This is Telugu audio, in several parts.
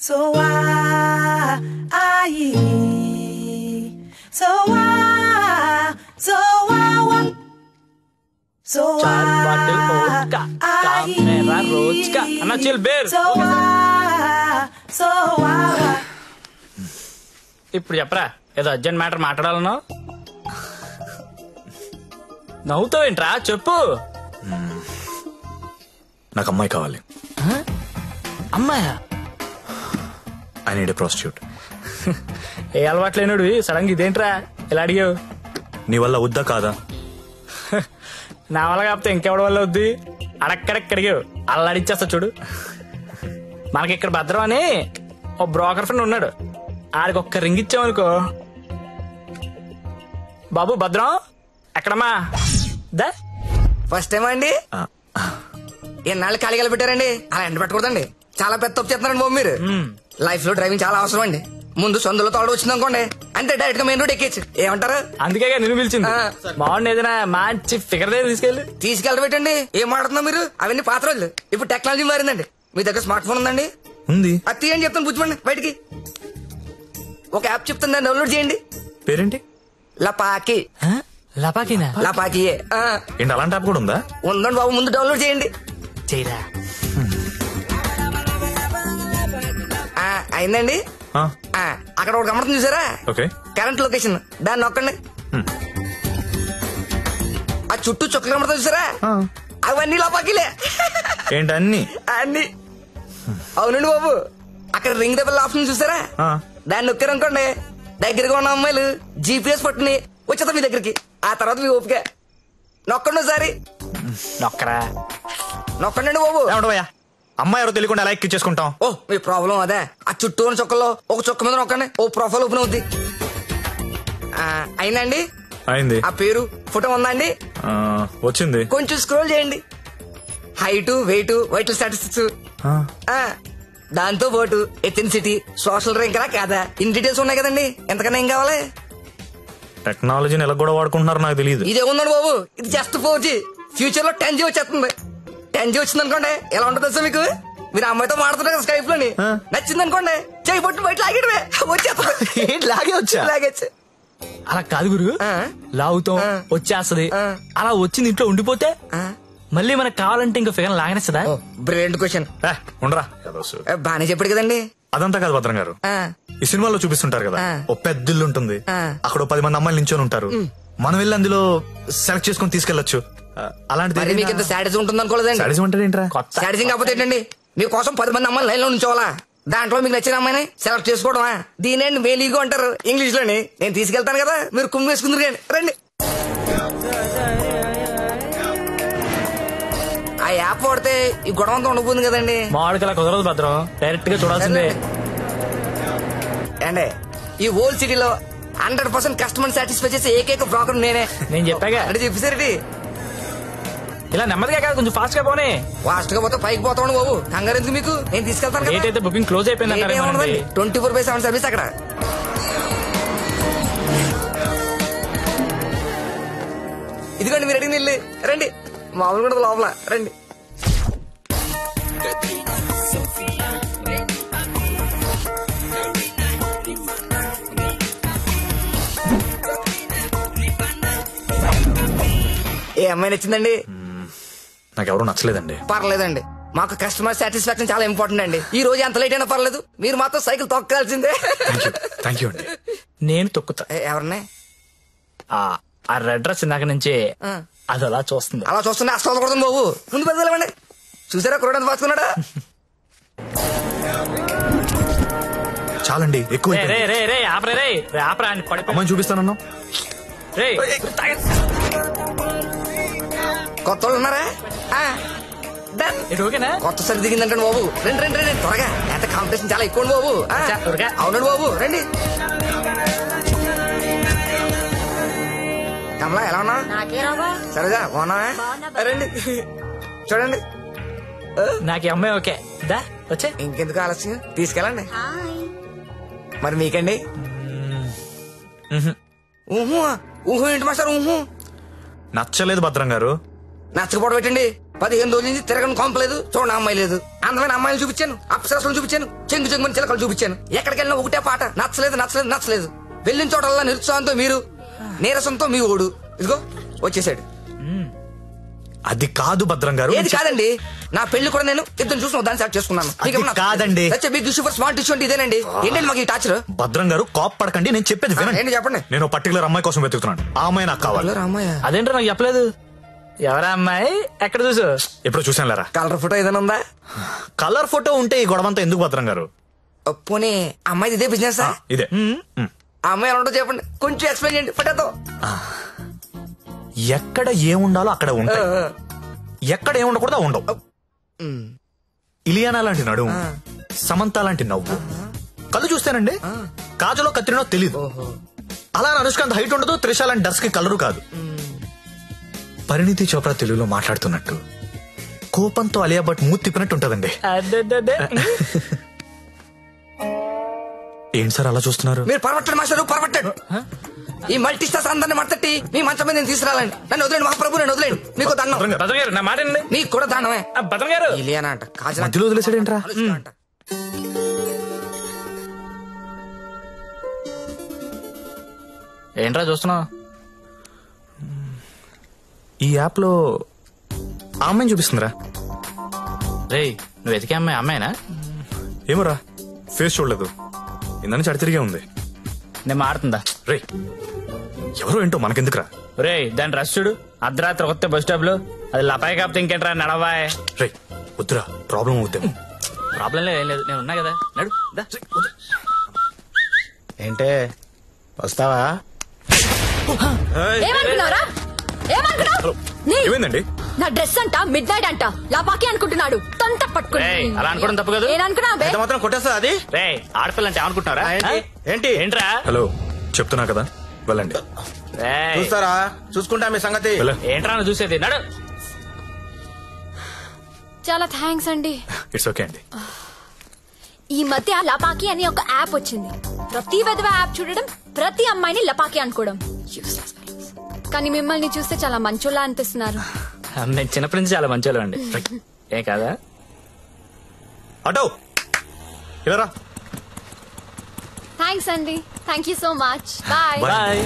So why, so why, so why, so why, kamera रोज का अन्ना चिल बेर so why. ఇప్పుడు చెప్పరా ఏదో అర్జెంట్ మ్యాటర్ మాట్లాడాలనో నవ్వుతావేంట్రా చెప్పు. నాకు అమ్మాయి కావాలి. అమ్మాయా? I need a prostitute. ఏ అలవాటు లేనుడివి సడన్ గా ఇదేంట్రా ఇలా అడిగావు? నీ వల్ల వద్దా కాదా? నా వల్ల కాకపోతే ఇంకెవడి వల్ల వద్ది? అడక్కడక్కడిగావు అలా అడిచేస్తా చూడు. మనకి ఇక్కడ భద్రం అని ఓ బ్రోకర్ ఫ్రెండ్ ఉన్నాడు, ఆడికి ఒక్క రింగ్ ఇచ్చామనుకో. బాబు భద్రం ఎక్కడమ్మా? దా ఫస్ట్ టైం అండి. ఎన్నాళ్ళు ఖాళీగా పెట్టారండి, అలా ఎండ పెట్టకూడదండి. చాలా పెద్ద తప్పు చేస్తున్నారండి బాబు మీరు. లైఫ్ లో డ్రైవింగ్ చాలా అవసరం అండి. ముందు సొందులో తోడు వచ్చింది అనుకోండి, అంటే డైరెక్ట్ గా మెయిన్ రోడ్ ఎక్కేచ్చు. ఏమంటారు? అందుకే నిన్ను పిలిచింది. బాగుంది ఏదైనా మంచి ఫిగర్ దగ్గర తీసుకెళ్ళబెట్టండి. ఏం మాడుతున్నా మీరు? అవన్నీ పాత రోజులు. ఇప్పుడు టెక్నాలజీ మారిందండి. మీ దగ్గర స్మార్ట్ ఫోన్ ఉందండి? ఉంది. అది తీయండి చెప్తాను, పుచ్చుకోండి బయటికి. ఒక యాప్ చెప్తాను, దాన్ని డౌన్లోడ్ చేయండి. పేరేంటి? లపాకి. లపాకినా? లపాకియే. ఏంటి అలాంటి యాప్ కూడా ఉందా? ఉందండి బాబు, ముందు డౌన్లోడ్ చేయండి. చేయరా అయిందండి. అక్కడ ఒక గమనం చూసారా? కరెంట్ లొకేషన్, దాన్ని నొక్కండి. ఆ చుట్టూ చుక్కలు గమనం చూసారా? అవన్నీ లపాకిలే. ఏంటి అన్ని? అన్ని అవునండి బాబు. అక్కడ రింగ్ ద బెల్ ఆప్షన్ చూసారా? దాన్ని నొక్కారనుకోండి, దగ్గరగా ఉన్న అమ్మాయిలు GPS పట్టుని వచ్చేస్తా మీ దగ్గరికి. ఆ తర్వాత మీ ఓపిక. నొక్కండి ఒకసారి. నొక్కరా నొక్కండి బాబు. అమ్మాయి ఎవరో తెలియకుండా ఎలా ఎక్కించేసుకుంటాం? ఓ మీ ప్రాబ్లం అదే. ఆ చుట్టూ ఉన్న చుక్కల్లో ఒక చుక్క మీద నొక్కండి, ఓ ప్రొఫైల్ ఓపెన్ అవుద్ది. అయిందండి? అయింది. ఆ పేరు ఫోటో ఉందా అండి? వచ్చింది. కొంచెం స్క్రోల్ చేయండి. హైట్, వెయిట్, వైటల్ స్టాటిస్టిక్స్, దాంతో పాటు ఎథెన్సిటీ, సోషల్ ర్యాంక్ కాదా, ఇన్ డీటెయిల్స్ ఉన్నాయి కదండి. ఎంతకన్నా ఏం కావాలి? టెక్నాలజీని ఎలా కూడా వాడుకుంటున్నారో నాకు తెలియదు. ఇదే ఉందండి బాబు, ఇది జస్ట్ 4G. ఫ్యూచర్ లో 10G వచ్చేస్తుంది. 10G వచ్చింది అనుకోండి, ఎలా ఉంటుంది సార్ మీకు? మీరు అమ్మాయితో మాడుతున్నారు కదా స్కైప్ లోని, నచ్చింది అనుకోండి, చేయి పట్టు బయట లాగేయడమే, వచ్చేస్తుంది. లాగేచ్చు. అలా కాదు గురు, లాగుతాం వచ్చేస్తది. అలా వచ్చింది ఇంట్లో ఉండిపోతే మళ్ళీ మనకు కావాలంటే ఇంకో ఫిగర్ లాగనేస్తుందా? Brilliant question. ఉండరా బానే చెప్పాడు కదండి. అదంతా కాదు భద్రం గారు, ఈ సినిమాలో చూపిస్తుంటారు కదా, ఓ పెద్ద ఇల్లు ఉంటుంది, అక్కడ 10 మంది అమ్మాయిలు నించొని ఉంటారు, మనం వెళ్ళి అందులో సెలెక్ట్ చేసుకుని తీసుకెళ్లొచ్చు. అలాంటిది మీకు ఎంత సాటిస్ఫై ఉంటుంది అనుకోలేదండి. సాటిస్ఫై అంటే ఏంట్రా? సాటిస్ఫై కాకపోతే ఏంటండి, మీకోసం 10 మంది అమ్మాయిలు లైన్ లో ఉంచోవాలా? దాంట్లో మీకు నచ్చిన అమ్మాయిని సెలెక్ట్ చేసుకోవడమా? దీని వేలీగో అంటారు ఇంగ్లీష్ లోని. నేను తీసుకెళ్తాను కదా, మీరు కుమ్మి వేసుకుందరు కానీ రండి. ఆ యాప్ వాడితే ఈ గొడవ అంతా ఉండబోతుంది కదండి. మామిడికి కుదరదు భద్రం, డైరెక్ట్ గా చూడాల్సిందే. అండి ఈ హోల్ సిటీలో 100% కస్టమర్ సాటిస్ఫై చేసే ఏకైక బ్రోకర్ నేనే. నేను చెప్పాగా అంటే చెప్పేసరి ఇలా నెమ్మదిగా కాదు, కొంచెం ఫాస్ట్ గా పోనీ. ఫాస్ట్ గా పోతే పైకి పోతాను బాబు, కంగారు ఎందుకు మీకు? నేను తీసుకెళ్తాను. ఏంటైతే బుకింగ్ క్లోజ్ అయిపోయింది. 24/7 సర్వీస్ అక్కడ. ఇదిగోండి మీరు అడిగిన ఇల్లు, రండి. మామూలు కూడా లోపల రండి. ఏ అమ్మాయి నచ్చిందండి? నాకెవరూ నచ్చలేదండి. పర్లేదండి, మాకు కస్టమర్ సాటిస్ఫాక్షన్ చాలా ఇంపార్టెంట్ అండి. ఈ రోజు ఎంత లేట్ అయినా పర్లేదు, మీరు మాత్రం సైకిల్ తొక్కాల్సిందే. థ్యాంక్ యూ అండి. నేను తొక్కుతా. ఎవరిని? ఆ రెడ్ డ్రెస్ ఇందాక నుంచి అది అలా చూస్తుంది. అలా చూస్తుండే అసలు కొడుతుంది బాబు. ముందు పెద్దలేమండి, చూసారా కుర్రాడు ఎంత పాసుకున్నాడా? చాలండి, ఎక్కువ. అమ్మాయిని చూపిస్తానన్నా. కొత్త వాళ్ళు ఉన్నారా? కొత్త సరి దిగిందంటే బాబు. రండి రండి రండి త్వరగా, ఎంత కాంపిటీషన్ చాలా ఎక్కువ బాబు. అవునండి బాబు, రండి. కమలా ఎలా ఉన్నా? సరేగా బాగున్నా? రండి చూడండి. నాకు అమ్మాయి ఓకే. వచ్చే ఇంకెందుకు ఆలస్యం, తీసుకెళ్ళండి. మరి మీకండి? ఊహు ఊహు ఏంటి మాస్టర్? ఊహు నచ్చలేదు భద్రం గారు. నచ్చకపోవడం పెట్టండి, 15 రోజుల నుంచి తిరగని కొంపలేదు, చూడండి అమ్మాయి లేదు. అందమైన అమ్మాయిలు చూపించాను, అప్సరసలు చూపించాను, చెంగు చెంగుని చిలకలు చూపించాను. ఎక్కడికి వెళ్ళినా ఒకటే పాట, నచ్చలేదు. వెళ్ళిన చోటల్లా నిరుత్సాహంతో మీరు, నీరసంతో మీ ఓడు. ఇదిగో వచ్చేసాడు. అది కాదు భద్రం గారు. ఏది కాదండి, నా పెళ్లి కూడా నేను ఇద్దరు చూసిన దాన్ని సెలెక్ట్ చేసుకున్నాను. కాదండి, big issue for smart issue అంటే ఇదేనండి. ఏంటండి మాకు ఈ టాచర్? భద్రం గారు కాప్ పడకండి, నేను చెప్పేది వినండి. ఏంటి చెప్పండి. నేను పర్టికులర్ అమ్మాయి కోసం వెతుకుతున్నాను. ఆ అమ్మాయి నాకు కావాలి. అమ్మాయి అదేంటో నాకు చెప్పలేదు. ఎవరా అమ్మాయి? ఎక్కడ చూసు? ఎప్పుడు చూసాను లేరా. కలర్ ఫోటో ఏదైనా ఉందా? కలర్ ఫోటో ఉంటే ఈ గొడవంతా ఎందుకు భద్రం గారు? పోనీ అమ్మాయి ఇదే బిజినెస్? ఇదే. ఆ అమ్మాయి ఎలా ఉంటుందో చెప్పండి, కొంచెం ఎక్స్ప్లెయిన్ చేయండి ఫోటోతో. ఎక్కడ ఏముండాలో అక్కడ ఉంటాయి, ఎక్కడ ఏముండకూడదు ఉండవు. ఇలియానా లాంటి నడుము, సమంత లాంటి నవ్వు, కళ్ళు చూస్తానండి కాజలో కత్తిరినో తెలీదు. అలా అనుష్కాంత్ హైట్ ఉండదు, త్రిష లాంటి డర్స్ కి కలరు కాదు. పరిణితి చోప్రా తెలుగులో మాట్లాడుతున్నట్టు కోపంతో అలియా భట్ మూతి తిప్పినట్టు ఉంటదండి. ఏంటి సార్ అలా చూస్తున్నారు? మీరు పర్వట్టండి మాస్టర్, పర్వట్టండి. ఈ మల్టీ స్టార్స్ అందరిని మట్టట్టి మీ మంచం మీద నేను తీసుకురాలండి. నన్ను వదిలేండి మహాప్రభు, నేను వదిలేండి. మీకు దండం. భద్రం గారు నా మాట అండి. నీకు కూడా దండమే. భద్రం గారు ఇలియానా అంట, కాజల్ మధ్యలో వదిలేసాడేంట్రా? అంట. ఏంట్రా చూస్తున్నావు? ఈ యాప్ లో ఆ అమ్మాయిని చూపిస్తుందిరా. రే నువ్వు వెతికే అమ్మాయి అమ్మాయినా? ఏమోరా, ఫేస్ చూడలేదు, ఇందని చడి తిరిగే ఉంది. నేను మాడుతుందా? రే ఎవరో ఏంటో మనకెందుకురా. రే దాని రష్ చూడు, అర్ధరాత్రి కొత్త బస్ స్టాప్ లో. అది లపాయి కాపుతే ఇంకేంట్రా నడవాయ్. రే వద్దురా, ప్రాబ్లం అవుతాము. ప్రాబ్లం లేదు, ఏం లేదు, నేను ఉన్నా కదా. నడు దా. ఏంటే వస్తావా? ఏమనుకున్నారా? ఏమైందండి? నా డ్రెస్ అంట మిడ్ నైట్ అంట లపాకి అనుకుంటున్నాడు. తొంత పట్టుకుని రేయ్, అలా అనుకోవడం తప్పు కదా. ఏమనుకున్నా మాత్రం కొట్టేస్తా అది. రే ఆడపిల్ల అంటే అనుకుంటున్నారా? ఏంటి ఏంట్రా? హలో చెప్తున్నా కదా, వెళ్ళండి. రేయ్, చూస్తారా? చూసుకుంటా మీ సంగతి. ఏంట్రా నువ్వు చూసేది? నడు. చాలా థ్యాంక్స్ అండి. ఇట్స్ ఓకే అండి. ఈ మధ్య లపాకి అని ఒక యాప్ వచ్చింది. ప్రతి విధవ యాప్ చూడడం, ప్రతి అమ్మాయిని లపాకి అనుకోవడం. Useless fellows. కానీ మిమ్మల్ని చూస్తే చాలా మంచోళ్ళ అనిపిస్తున్నారు. నేను చిన్నప్పటి నుంచి చాలా మంచి అండి. ఏ కాదా? అటో ఇలా థ్యాంక్స్ అండి. Thank you so much. Bye bye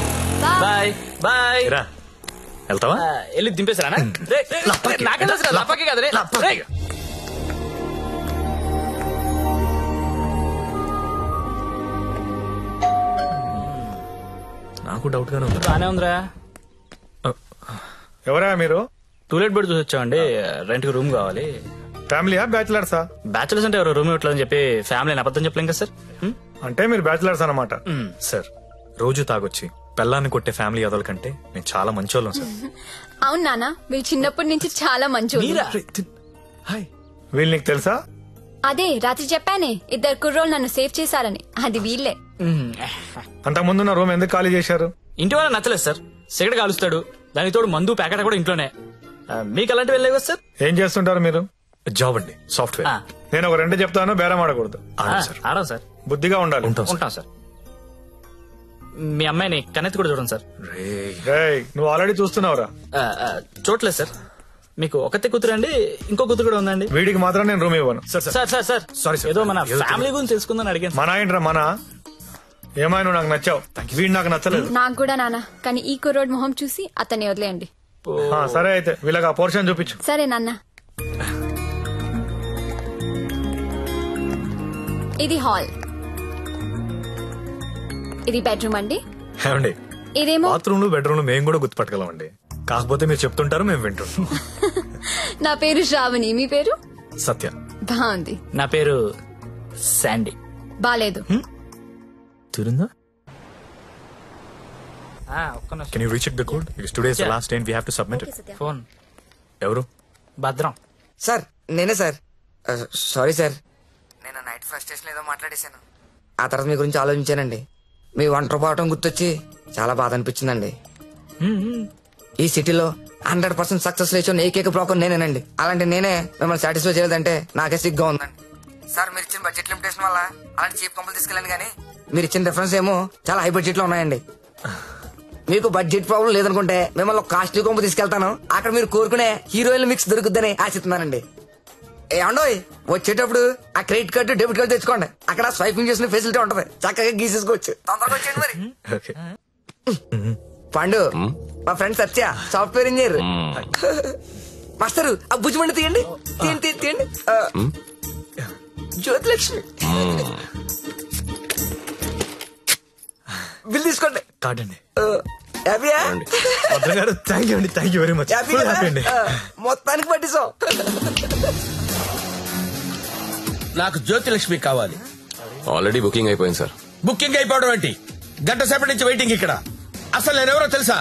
bye bye. రా, వెళ్తావా? వెళ్ళి దింపేసారా? నాకే తెలుసు లపాకి కదా. నాకు డౌట్ గానే ఉంది. బానే ఉందిరా. ఎవరా మీరు? టూలెట్ బెడ్ చూసి వచ్చామండి. రెంట్ కి రూమ్ కావాలి. ఫ్యామిలీయా బ్యాచిలర్సా? బ్యాచులర్స్ అంటే ఎవరు రూమ్ ఇవ్వట్లేదని చెప్పి ఫ్యామిలీ అబద్ధం చెప్పలేం కదా సార్. అంటే మీరు బ్యాచిలర్స్ అన్నమాట. సార్ రోజు తాగొచ్చి పెళ్ళాన్ని కొట్టే ఫ్యామిలీ అదల కంటే నేను చాలా మంచోళ్ళం సార్. అవును నాన్న, మీరు చిన్నప్పటి నుంచి చాలా మంచోళ్ళు. హాయ్, వీళ్ళు నీకు తెలుసా? అదే రాత్రి చెప్పానే, ఇద్దరు కుర్రోళ్ళు నన్ను సేవ్ చేశారని. అది వీళ్ళే. అంతకు ముందున్న రూమ్ ఎందుకు ఖాళీ చేశారు? ఇంటి వాళ్ళ నచ్చలేదు సార్. సిగరెట్ కాలుస్తాడు, దానికి తోడు మందు ప్యాకెట్ కూడా ఇంట్లోనే. మీకు అలాంటివి వెళ్ళలేవు కదా సార్. ఏం చేస్తుంటారు మీరు? జాబ్ అండి, సాఫ్ట్వేర్. నేను ఒక 2 చెప్తాను, బేరం ఆడకూడదు. ఆడం సార్. బుద్ధిగా ఉండాలి. ఉంటాం సార్. మీ అమ్మాయిని కన్నెత్తి కూడా చూడండి సార్. రేయ్, నువ్వు ఆల్రెడీ చూస్తున్నావురా. చూడలేదు సార్. మీకు ఒకతే కూతురు అండి, ఇంకో కూతురు కూడా ఉందండి. వీడికి మాత్రం నేను రూమ్ ఇవ్వను. Sir Sorry, sir. ఏదో మన ఫ్యామిలీ గురించి తెలుసుకుందని అడిగాను. మన ఏంట్రా మన? ఏమైనా నాకు నచ్చావు, వీడు నాకు నచ్చలేదు. నాకు కూడా నాన్న, కానీ ఈ కుర్రోడ్ మొహం చూసి అతన్ని వదిలేయండి. సరే అయితే వీళ్ళకి ఆ పోర్షన్ చూపించు. సరే నాన్న. ఇది హాల్, ఇది బెడ్రూమ్ అండి. ఏమండి, ఇదేమో బాత్రూమ్ లో బెడ్రూమ్ లో మేము కూడా గుర్తుపట్టగలం అండి. కాకపోతే మీరు చెప్తుంటారు, మేము వింటుంటాం. నా పేరు శ్రావణి, మీ పేరు? సత్య. బాగుంది. నా పేరు శాండీ. బాలేదు. తిరుందా? ఒక్క నిమిషం. Can you recheck the code? Because today is the last day and we have to submit it. Phone. ఎవరు? భద్రం. సార్ నేనే సార్. సారీ సార్, నేను నైట్ ఫ్రస్ట్రేషన్ ఏదో మాట్లాడేశాను. ఆ తర్వాత మీ గురించి ఆలోచించానండి. మీ ఒంటరి పోవటం గుర్తొచ్చి చాలా బాధ అనిపించిందండి. ఈ సిటీలో 100% సక్సెస్ రేషియో ఏకైక బ్రోకర్ నేనేనండి. అలాంటి నేనే మిమ్మల్ని సాటిస్ఫై చేయలేదంటే నాకే సిగ్గా ఉందండి. సార్ మీరు ఇచ్చిన బడ్జెట్ లిమిటేషన్ వల్ల అలాంటి చీప్ కంపెనీ తీసుకెళ్ళండి, కానీ మీరు ఇచ్చిన రిఫరెన్స్ ఏమో చాలా హై బడ్జెట్ లో ఉన్నాయండి. మీకు బడ్జెట్ ప్రాబ్లం లేదనుకుంటే మిమ్మల్ని ఒక కాస్ట్లీ కొంపు తీసుకెళ్తాను. అక్కడ మీరు కోరుకునే హీరోయిన్ మిక్స్ దొరుకుద్దని ఆశిస్తున్నానండి. ఏమండోయ్, వచ్చేటప్పుడు ఆ క్రెడిట్ కార్డు డెబిట్ కార్డు తెచ్చుకోండి. అక్కడ స్వైపింగ్ చేసిన ఫెసిలిటీ ఉంటది, చక్కగా గీసేసుకోవచ్చు. తొందరగా వచ్చేయండి మరి. ఓకే. పండు, మా ఫ్రెండ్ సత్య సాఫ్ట్వేర్ ఇంజనీర్. మాస్టరు ఆ భుజమండి తీయండి, తీయండి తీయండి. జ్యోతిలక్ష్మి బిల్ తీసుకోండి. కార్డ్ అండి. హ్యాపీయా? భద్రం గారు థ్యాంక్ యూ అండి, thank you very much. Happy అండి. మొత్తానికి పట్టిస్తాం. నాకు జ్యోతిలక్ష్మి కావాలి. ఆల్రెడీ బుకింగ్ అయిపోయింది సార్. బుకింగ్ అయిపోవడం ఏంటి? గంట సేపటి నుంచి వెయిటింగ్ ఇక్కడ. అసలు నేనెవరో తెలుసా?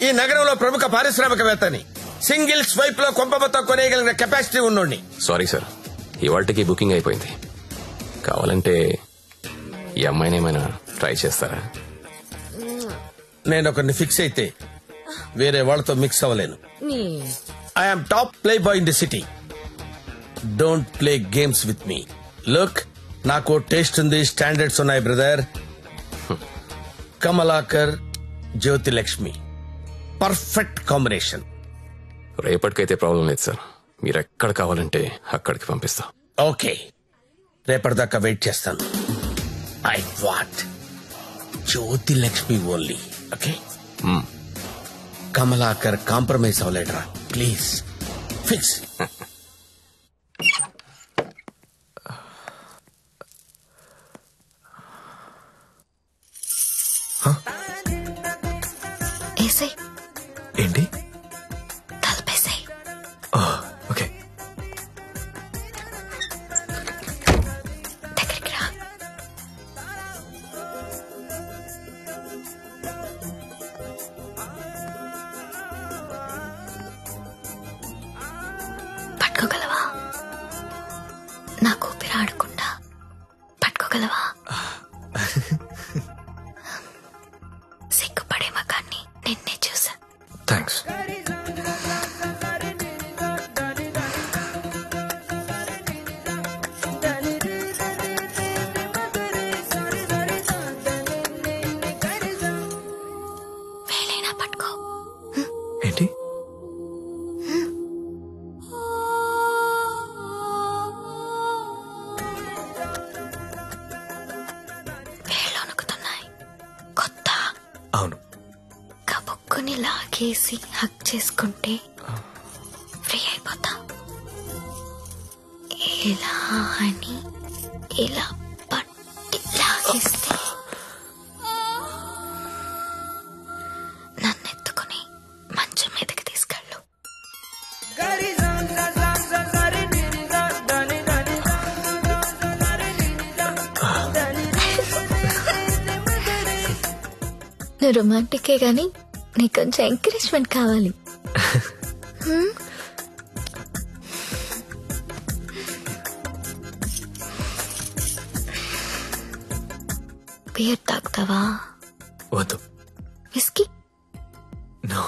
ఈ నగరంలో ప్రముఖ పారిశ్రామికవేత్తని. సింగిల్ స్వైప్ లో కొంప మొత్తం కొనేయగలిగిన కెపాసిటీ ఉన్నోడిని. సారీ సార్, ఇవాళకి బుకింగ్ అయిపోయింది. కావాలంటే ఈ అమ్మాయిని ఏమైనా ట్రై చేస్తారా? నేను ఒకరిని ఫిక్స్ అయితే వేరే వాళ్ళతో మిక్స్ అవ్వలేను. I'm top playboy in the city. Don't play games with me. Look, నాకు టేస్ట్ ఉంది, స్టాండర్డ్స్ ఉన్నాయి brother. Kamalakar, Jyothilakshmi, perfect combination. రేపటికైతే ప్రాబ్లం లేదు సార్, మీరు ఎక్కడ కావాలంటే అక్కడికి పంపిస్తా. ఓకే, రేపటిదాకా వెయిట్ చేస్తాను. I want Jyothilakshmi only. Okay, Kamalakar compromise అవ్వలేడరా ప్లీజ్. ఫిక్స్. ఏసై ఏంటి? తలపేసాయి. ఓకే. దగ్గరికి రా. పట్టుకోగలవా? నాకు ఊపిరి ఆడకుండా పట్టుకోగలవా? సిగ్గుపడే మగాన్ని నిన్నే చూసా. థ్యాంక్స్. వేలైనా పట్టుకో. ఏంటి? వేళ్ళు వణుకుతున్నాయి. కొత్త అవును. కబుక్కుని లాగేసి హక్ చేసుకుంటే ఫ్రీ అయిపోతా. ఇలా అని ఇలా పట్టి లాగేస్తే నన్నెత్తుకుని మంచం మీదకి తీసుకెళ్ళు. నువ్వు రొమాంటికే గాని నీకు కొంచెం ఎంకరేజ్మెంట్ కావాలి. బియర్ తాగుతావా? వద్దు. విస్కీ? నో.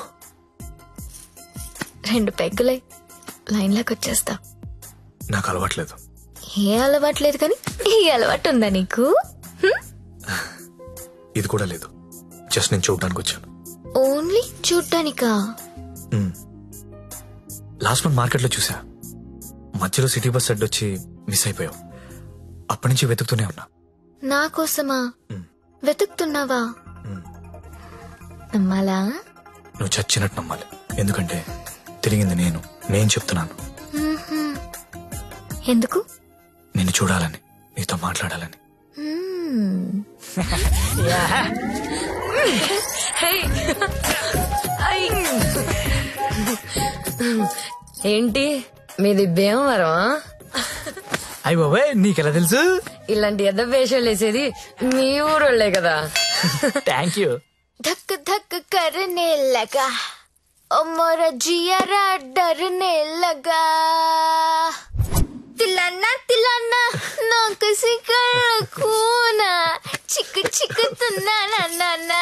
2 పెగ్గులై లైన్లోకి వచ్చేస్తా. నాకు అలవాట్లేదు. ఏ అలవాటు లేదు కానీ ఈ అలవాటు ఉందా నీకు? ఇది కూడా లేదు, జస్ట్ నేను చూడడానికి వచ్చాను. ఓన్లీ చూడ్డానికా? లాస్ట్ మంత్ మార్కెట్ లో చూసా, మధ్యలో సిటీ బస్ అడ్డొచ్చి మిస్ అయిపోయావు. అప్పటి నుంచి వెతుకుతూనే ఉన్నా. నా కోసమా వెతుకుతున్నావా? నమ్మాలా? నువ్వు చచ్చినట్టు నమ్మాలి, ఎందుకంటే తిరిగింది నేను చెప్తున్నాను. ఎందుకు? నిన్ను చూడాలని, నీతో మాట్లాడాలని. ఏంటి మీది భీమవరం? అయ్య బాబాయ్, నీకెలా తెలుసు? ఇలాంటి ఎద్ద వేషాలు వేసేది మీ ఊరోళ్లే కదా. Thank you. धक धक करने लगा ओ मोरा जियारा डरने लगा. तिलाना तिलाना ना किसी कर खूना चिक चिक तुना ना ना ना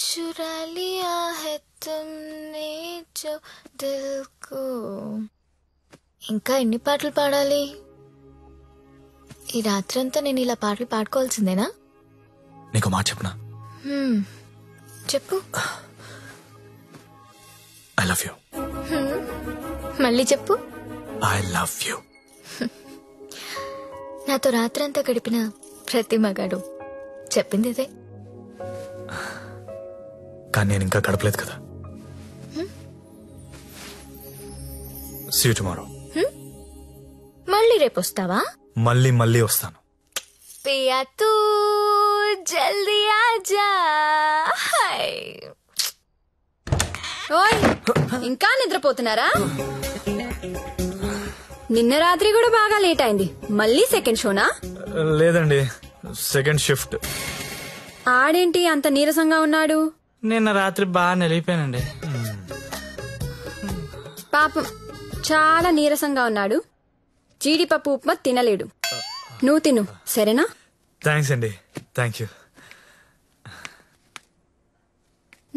चुरा लिया है तुमने जो दिल को. ఇంకా ఎన్ని పాటలు పాడాలి? ఈ రాత్రంతా నేను ఇలా పాటలు పాడుకోవాల్సిందేనా? నీకు మాట చెప్పనా? చెప్పు. I love you. మళ్ళీ చెప్పు. I love you. నాతో రాత్రంతా గడిపిన ప్రతి మగాడు చెప్పింది ఇదే. కానీ నేను ఇంకా గడపలేదు కదా. See you tomorrow. మళ్ళీ రేపు వస్తావా? మళ్ళీ వస్తాను. పియా తూ జల్దీ ఆజా. ఓయ్, ఇంకా నిద్రపోతున్నారా? నిన్న రాత్రి కూడా బాగా లేట్ అయింది. మళ్ళీ సెకండ్ షోనా? లేదండి, సెకండ్ షిఫ్ట్. ఆడేంటి అంత నీరసంగా ఉన్నాడు? నిన్న రాత్రి బాగా నిలిపోయానండి. పాపం చాలా నీరసంగా ఉన్నాడు. జీడిపప్పు ఉప్మా తినలేడు. నువ్వు తిను, సరేనా? థ్యాంక్స్ అండి. Thank you.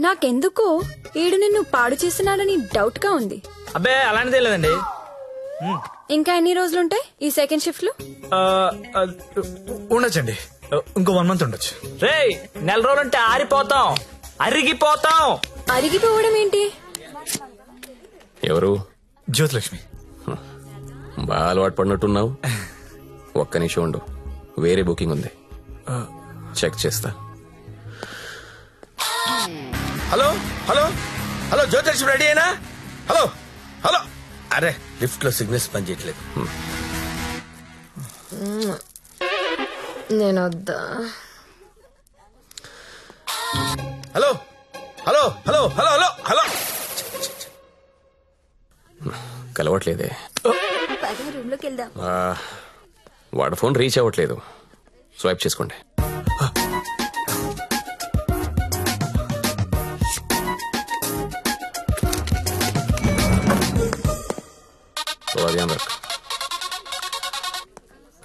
నాకెందుకో ఈడు నిన్ను పాడు చేస్తున్నాడని డౌట్ గా ఉంది. అబ్బే అలాంటిదే లేదండి. ఇంకా ఎన్ని రోజులుంటాయి ఈ సెకండ్ షిఫ్ట్ లో? ఉండొచ్చండి, ఇంకో 1 month ఉండొచ్చు. రేయ్, నెల రోజులంటే ఆరిపోతాం, అరిగిపోతాం. అరిగిపోవడం ఏంటి? ఎవరు? జ్యోతిలక్ష్మి. బాగా అలవాటు పడినట్టున్నావు. ఒక్క నిమిషం ఉండు, వేరే బుకింగ్ ఉంది, చెక్ చేస్తా. Hello hello hello, Jyothilakshmi ready అయినా? Hello hello. అరే, లిఫ్ట్ లో సిగ్నల్స్ పనిచేయట్లేదు. నేను వద్దా? Hello hello hello hello hello hello. కలవట్లేదే. రూమ్ లోకి వెళ్దాం. వాడు ఫోన్ రీచ్ అవ్వట్లేదు. స్వైప్ చేసుకోండి.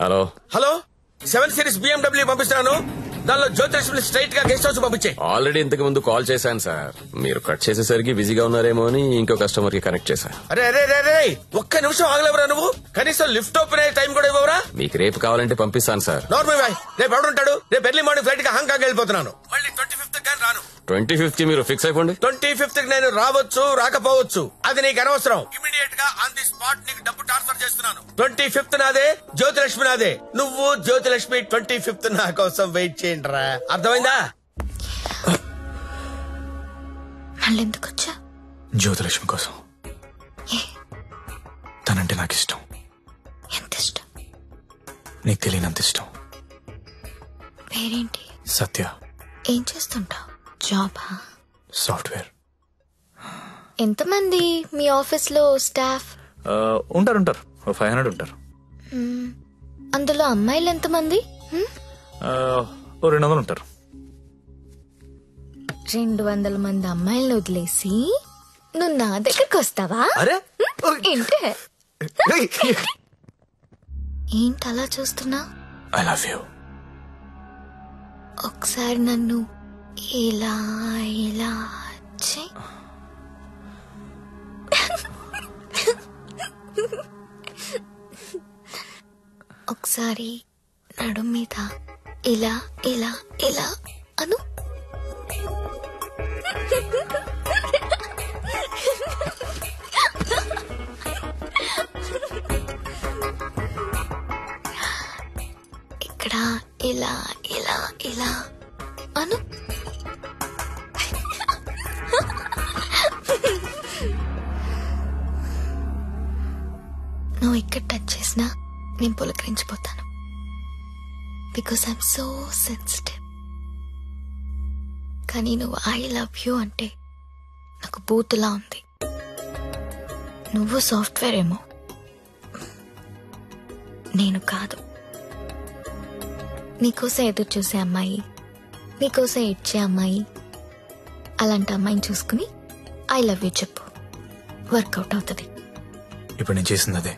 హలో హలో, 7 Series BMW పంపిస్తున్నాను. దానిలో జ్యోతిలక్ష్మి స్ట్రైట్ గా గెస్ట్ హౌస్ పంపించే. ఆల్రెడీ ఇంతకు ముందు కాల్ చేశాను సార్. మీరు కట్ చేసేసరికి బిజీగా ఉన్నారేమో అని ఇంకో కస్టమర్ కి కనెక్ట్ చేశా. అరే అరే అరే, ఒక్క నిమిషం ఆగలేవరా నువ్వు? కనీసం లిఫ్ట్ ఓపెన్ అయ్యే టైం కూడా ఇవ్వరా? మీకు రేపు కావాలంటే పంపిస్తాను సార్. నార్మల్ బాయ్, రేపు ఎవడుంటాడు? రేపు ఎర్లీ మార్నింగ్ ఫ్లైట్ గా హాంకాంగ్ వెళ్ళిపోతున్నాను. మళ్ళీ 25th కానీ రాను. 25th మీరు ఫిక్స్ అయిపోండి. 25th నేను రావచ్చు రాకపోవచ్చు, అది నీకు అనవసరం. ఇమీడియట్ గా ఆన్ ది స్పాట్ నీకు డబ్బు ట్రాన్స్ఫర్ చేస్తున్నాను. 25th నాదే, జ్యోతిలక్ష్మి నాదే. నువ్వు జ్యోతిలక్ష్మి 25th నా కోసం వెయిట్ చేయండి రా. అర్థమైందా? మళ్ళీ ఎందుకు వచ్చా? జ్యోతిలక్ష్మి కోసం. తనంటే నాకు ఇష్టం. ఎంత ఇష్టం? నీకు తెలియనంత ఇష్టం. పేరేంటి? సత్య. ఏం చేస్తుంటావు? జాబా? సాఫ్ట్వేర్. ఎంతమంది మీ ఆఫీస్ లో స్టాఫ్? ఉంటారు 500 ఉంటారు. అందులో అమ్మాయిలు ఎంతమంది? 200 ఉంటారు. 200 మంది అమ్మాయిలను వదిలేసి నువ్వు నా దగ్గరకు వస్తావా? అరే ఏంటే ఏంటి అలా చూస్తున్నా? I love you. ఒకసారి నన్ను ఇలా ఇలా చెయ్. ఒకసారి నడు మీద ఇలా ఇలా ఇలా అను. ఇక్కడ ఇలా ఇలా ఇలా అను. నువ్వు ఇక్కడ టచ్ చేసినా నేను పులకరించిపోతాను. Because I'm so sensitive. కానీ నువ్వు ఐ లవ్ యూ అంటే నాకు బూతులా ఉంది. నువ్వు సాఫ్ట్వేర్ ఏమో, నేను కాదు. నీకోసం ఎదురు చూసే అమ్మాయి, నీకోసం ఇచ్చే అమ్మాయి, అలాంటి అమ్మాయిని చూసుకుని ఐ లవ్ యూ చెప్పు, వర్కౌట్ అవుతుంది. ఇప్పుడు నేను చేసింది అదే.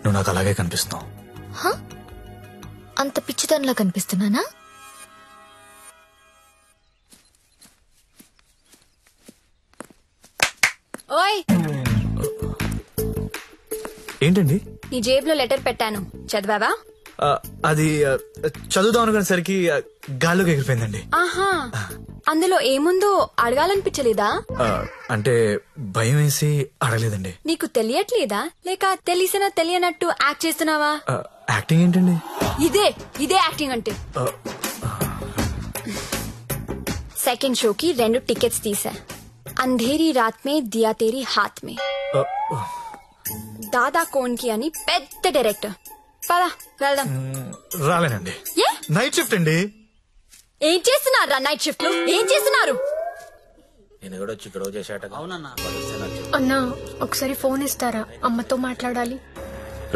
నువ్వు నాకు అలాగే కనిపిస్తున్నావు. అంత పిచ్చితనంలా కనిపిస్తున్నానా? ఓయ్, ఏంటండి? నీ జేబులో లెటర్ పెట్టాను, చదివావా? అది చదువుదాం అనుకునేసరికి గాల్లోకి ఎగిరిపోయిందండి. ఆహా, అందులో ఏముందో అడగాలనిపించలేదా? అంటే భయం వేసి అడగలేదండి. నీకు తెలియట్లేదా లేక తెలిసినా తెలియనట్టు యాక్ట్ చేస్తున్నావా? యాక్టింగ్ ఏంటండి? ఇదే యాక్టింగ్ అంటే. సెకండ్ షోకి 2 టికెట్స్ తీసా. అంధేరి రాత్ మే దియా తేరీ హాత్ మే. దాదా కోన్కి అని పెద్ద డైరెక్టర్. పదా వెళ్దాం. రాలేనండి. నైట్ షిఫ్ట్ అండి. ఏం చేస్తున్నారు నైట్ షిఫ్ట్ లో? ఏం చేస్తున్నారు? నేను కూడా వచ్చి ఇక్కడ చేశాట. అవునన్నా. అన్నా ఒకసారి ఫోన్ ఇస్తారా? అమ్మతో మాట్లాడాలి.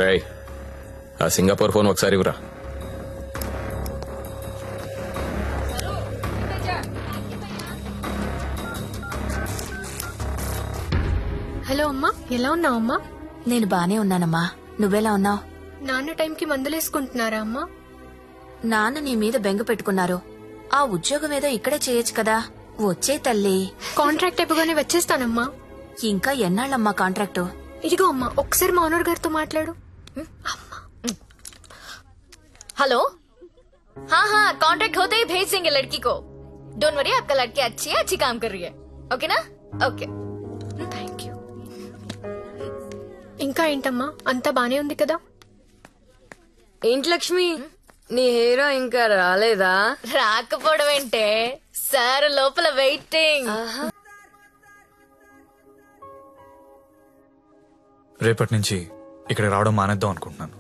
రేయ్ ఆ సింగపూర్ ఫోన్ ఒకసారి ఇవ్వరా. హలో అమ్మా, ఎలా ఉన్నావు అమ్మా? నేను బానే ఉన్నానమ్మా, నువ్వెలా ఉన్నావు? నాన్న టైంకి మందులేసుకుంటున్నారా అమ్మా? నాన్న నీ మీద బెంగ పెట్టుకున్నారు. ఆ ఉద్యోగం ఏదో ఇక్కడే చేయొచ్చు కదా. వచ్చే తల్లి. కాంట్రాక్ట్ అయిపోగానే వచ్చేస్తానమ్మా. ఇంకా ఎన్నాళ్ళమ్మా కాంట్రాక్టు? ఇదిగో అమ్మా, ఒకసారి మా ఓనర్ గారితో మాట్లాడు. हेलो हाँ हाँ कॉन्ट्रैक्ट होते ही भेज देंगे लड़की को. डोंट वरी आपका लड़की अच्छी काम कर रही है. ओके ना? Okay thank you. ఇంకా ఏంటమ్మా, అంతా బానే ఉంది కదా? ఏంటి లక్ష్మి, నీ హీరో ఇంకా రాలేదా? రాకపోవడం ఏంటే, సార్ లోపల వెయిటింగ్. రేపటి నుంచి ఇక్కడ రావడం మానేద్దాం అనుకుంటున్నాను.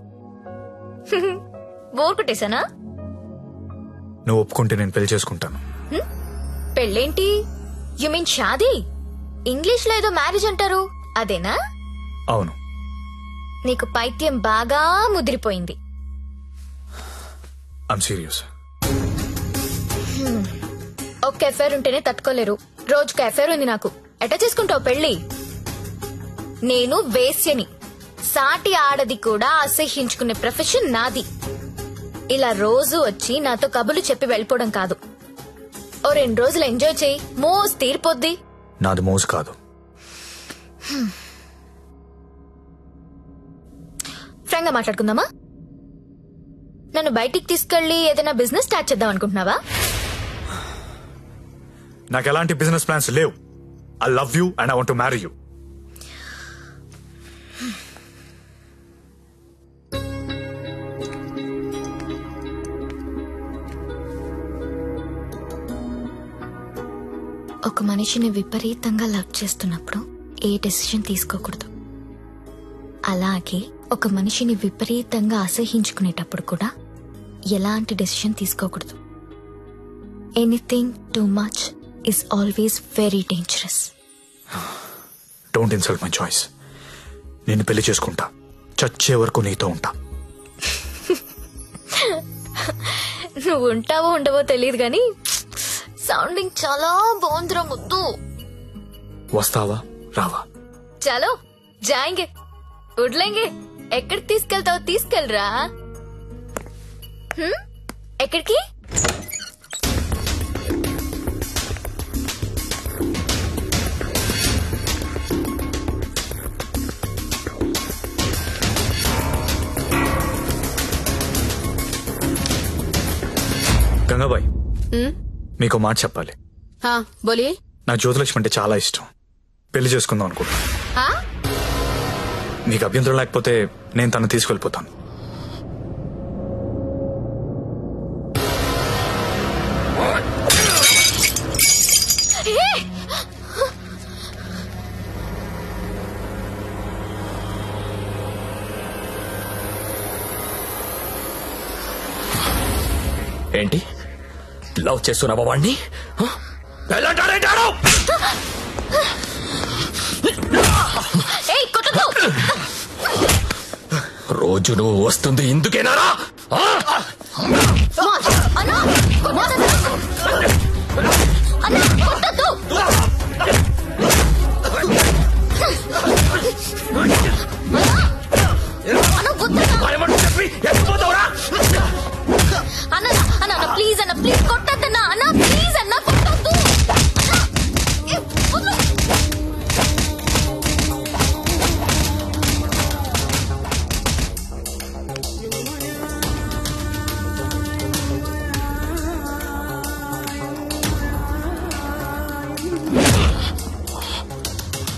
బోర్ కొట్టేశానా? నువ్వు ఒప్పుకుంటే నేను పెళ్లి చేసుకుంటాను. పెళ్ళేంటి? యు మీన్ షాదీ? ఇంగ్లీష్ లో ఏదో మ్యారేజ్ అంటారు, అదేనా? అవును. నీకు పైత్యం బాగా ముదిరిపోయింది. I'm serious. ఒక్క ఎఫైర్ ఉంటేనే తట్టుకోలేరు, రోజుకు ఎఫైర్ ఉంది నాకు. ఎట్లా చేసుకుంటావు పెళ్లి? నేను వేశ్యని, సాటి ఆడది కూడా అసహ్యించుకునే ప్రొఫెషన్ నాది. ఇలా రోజు వచ్చి నాతో కబులు చెప్పి వెళ్ళిపోవడం కాదు. ఓ 2 రోజులు ఎంజాయ్ చేయి, మోస్ తీరిపోద్ది. నాది మోజు కాదు. ఫ్రాంక్ గా మాట్లాడుకుందామా? నన్ను బయటికి తీసుకెళ్లి ఏదైనా బిజినెస్ స్టార్ట్ చేద్దాం అనుకుంటున్నావా? నాకు ఎలాంటి బిజినెస్ ప్లాన్స్ లేవు. I love you and I want to marry you. ఒక మనిషిని విపరీతంగా లవ్ చేస్తున్నప్పుడు ఏ డెసిషన్ తీసుకోకూడదు. అలాగే ఒక మనిషిని విపరీతంగా అసహించుకునేటప్పుడు కూడా ఎలాంటి డెసిషన్ తీసుకోకూడదు. Anything too much is always very dangerous. Don't insult my choice. నేను పెళ్లి చేసుకుంటా, చచ్చే వరకు నీతో ఉంటా. నువ్వు ఉంటావో ఉండవో తెలియదు గాని సౌండింగ్ చాలా బాగుందిరా ముద్దు. వస్తావా రావా? చలో జాయింగే ఉడ్లేంగే. ఎక్కడికి తీసుకెళ్తావు తీసుకెళ్ళరా. ఎక్కడికి? గంగాబాయ్, మీకు మాట చెప్పాలి. బోలియే. నాకు జ్యోతిలక్ష్మి అంటే చాలా ఇష్టం. పెళ్లి చేసుకుందాం అనుకుంటా. మీకు అభ్యంతరం లేకపోతే నేను తను తీసుకెళ్ళిపోతాను. ఏంటి లవ్ చేస్తున్నావా వాణ్ణి? రోజు నువ్వు వస్తుంది ఇందుకేనారా? అన్న ప్లీజ్ అన్న, ప్లీజ్ కొట్టద్దన్నా అన్న, ప్లీజ్ అన్న కొట్టద్దు.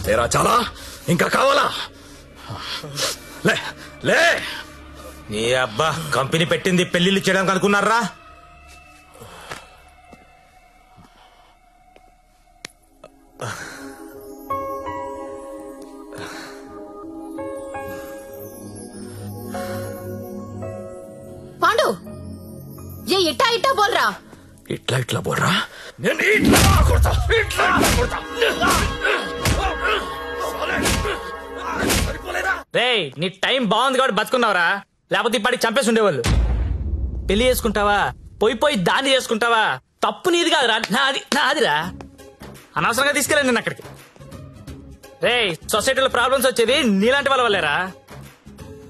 తేరా చాలా ఇంకా కావాలా? లే లే. నీ అబ్బా కంపెనీ పెట్టింది పెళ్లిళ్ళు చేయడానికి అనుకున్నారా? పాండు ఏ ఇట్టా ఇట్టా బోల్రా. ఇట్లా బోర్రా. నేను ఇట్లా కొడతా. రేయ్ నీ టైం బాగుంది కాబట్టి బతుకున్నావురా, లేకపోతే ఇప్పటికి చంపేసి ఉండేవాళ్ళు. పెళ్లి చేసుకుంటావా, పోయి దాన్ని చేసుకుంటావా? తప్పు నీది కాదురా, నాదిరా. అనవసరంగా తీసుకెళ్ళండి నేను అక్కడికి. రేయ్ సొసైటీలో ప్రాబ్లమ్స్ వచ్చేది నీలాంటి వాళ్ళ వల్లేరా.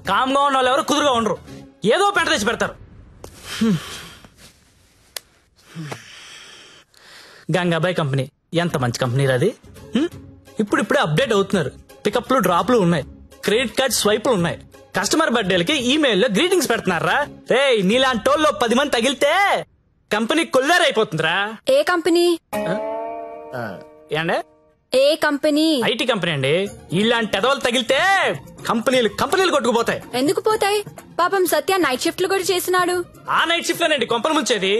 కామ్గా ఉన్న వాళ్ళు ఎవరు కుదురుగా ఉండరు, ఏదో పెంట తెచ్చి పెడతారు. గంగాబాయ్ కంపెనీ ఎంత మంచి కంపెనీ అది. ఇప్పుడిప్పుడే అప్డేట్ అవుతున్నారు. పికప్లు డ్రాప్లు ఉన్నాయి, క్రెడిట్ కార్డ్ స్వైపులు ఉన్నాయి. కస్టమర్ బర్త్డేలకి ఈమెయిల్లో గ్రీటింగ్స్ పెడుతున్నారా. రే నీలాంటి వాళ్ళు 10 మంది తగిలితే కంపెనీ కొల్లారైపోతుందిరా. ఏ కంపెనీ? ఏండే ఏ కంపెనీ? ఐటీ కంపెనీ అండి. ఇలాంటి ఎదవలు తగిలితే కంపెనీలు కొట్టుకుపోతాయి. ఎందుకు పోతాయి? పాపం సత్య నైట్ షిఫ్ట్లు కూడా చేసినాడు. ఆ నైట్ షిఫ్ట్ లోనండి కొంపలు ముంచేది.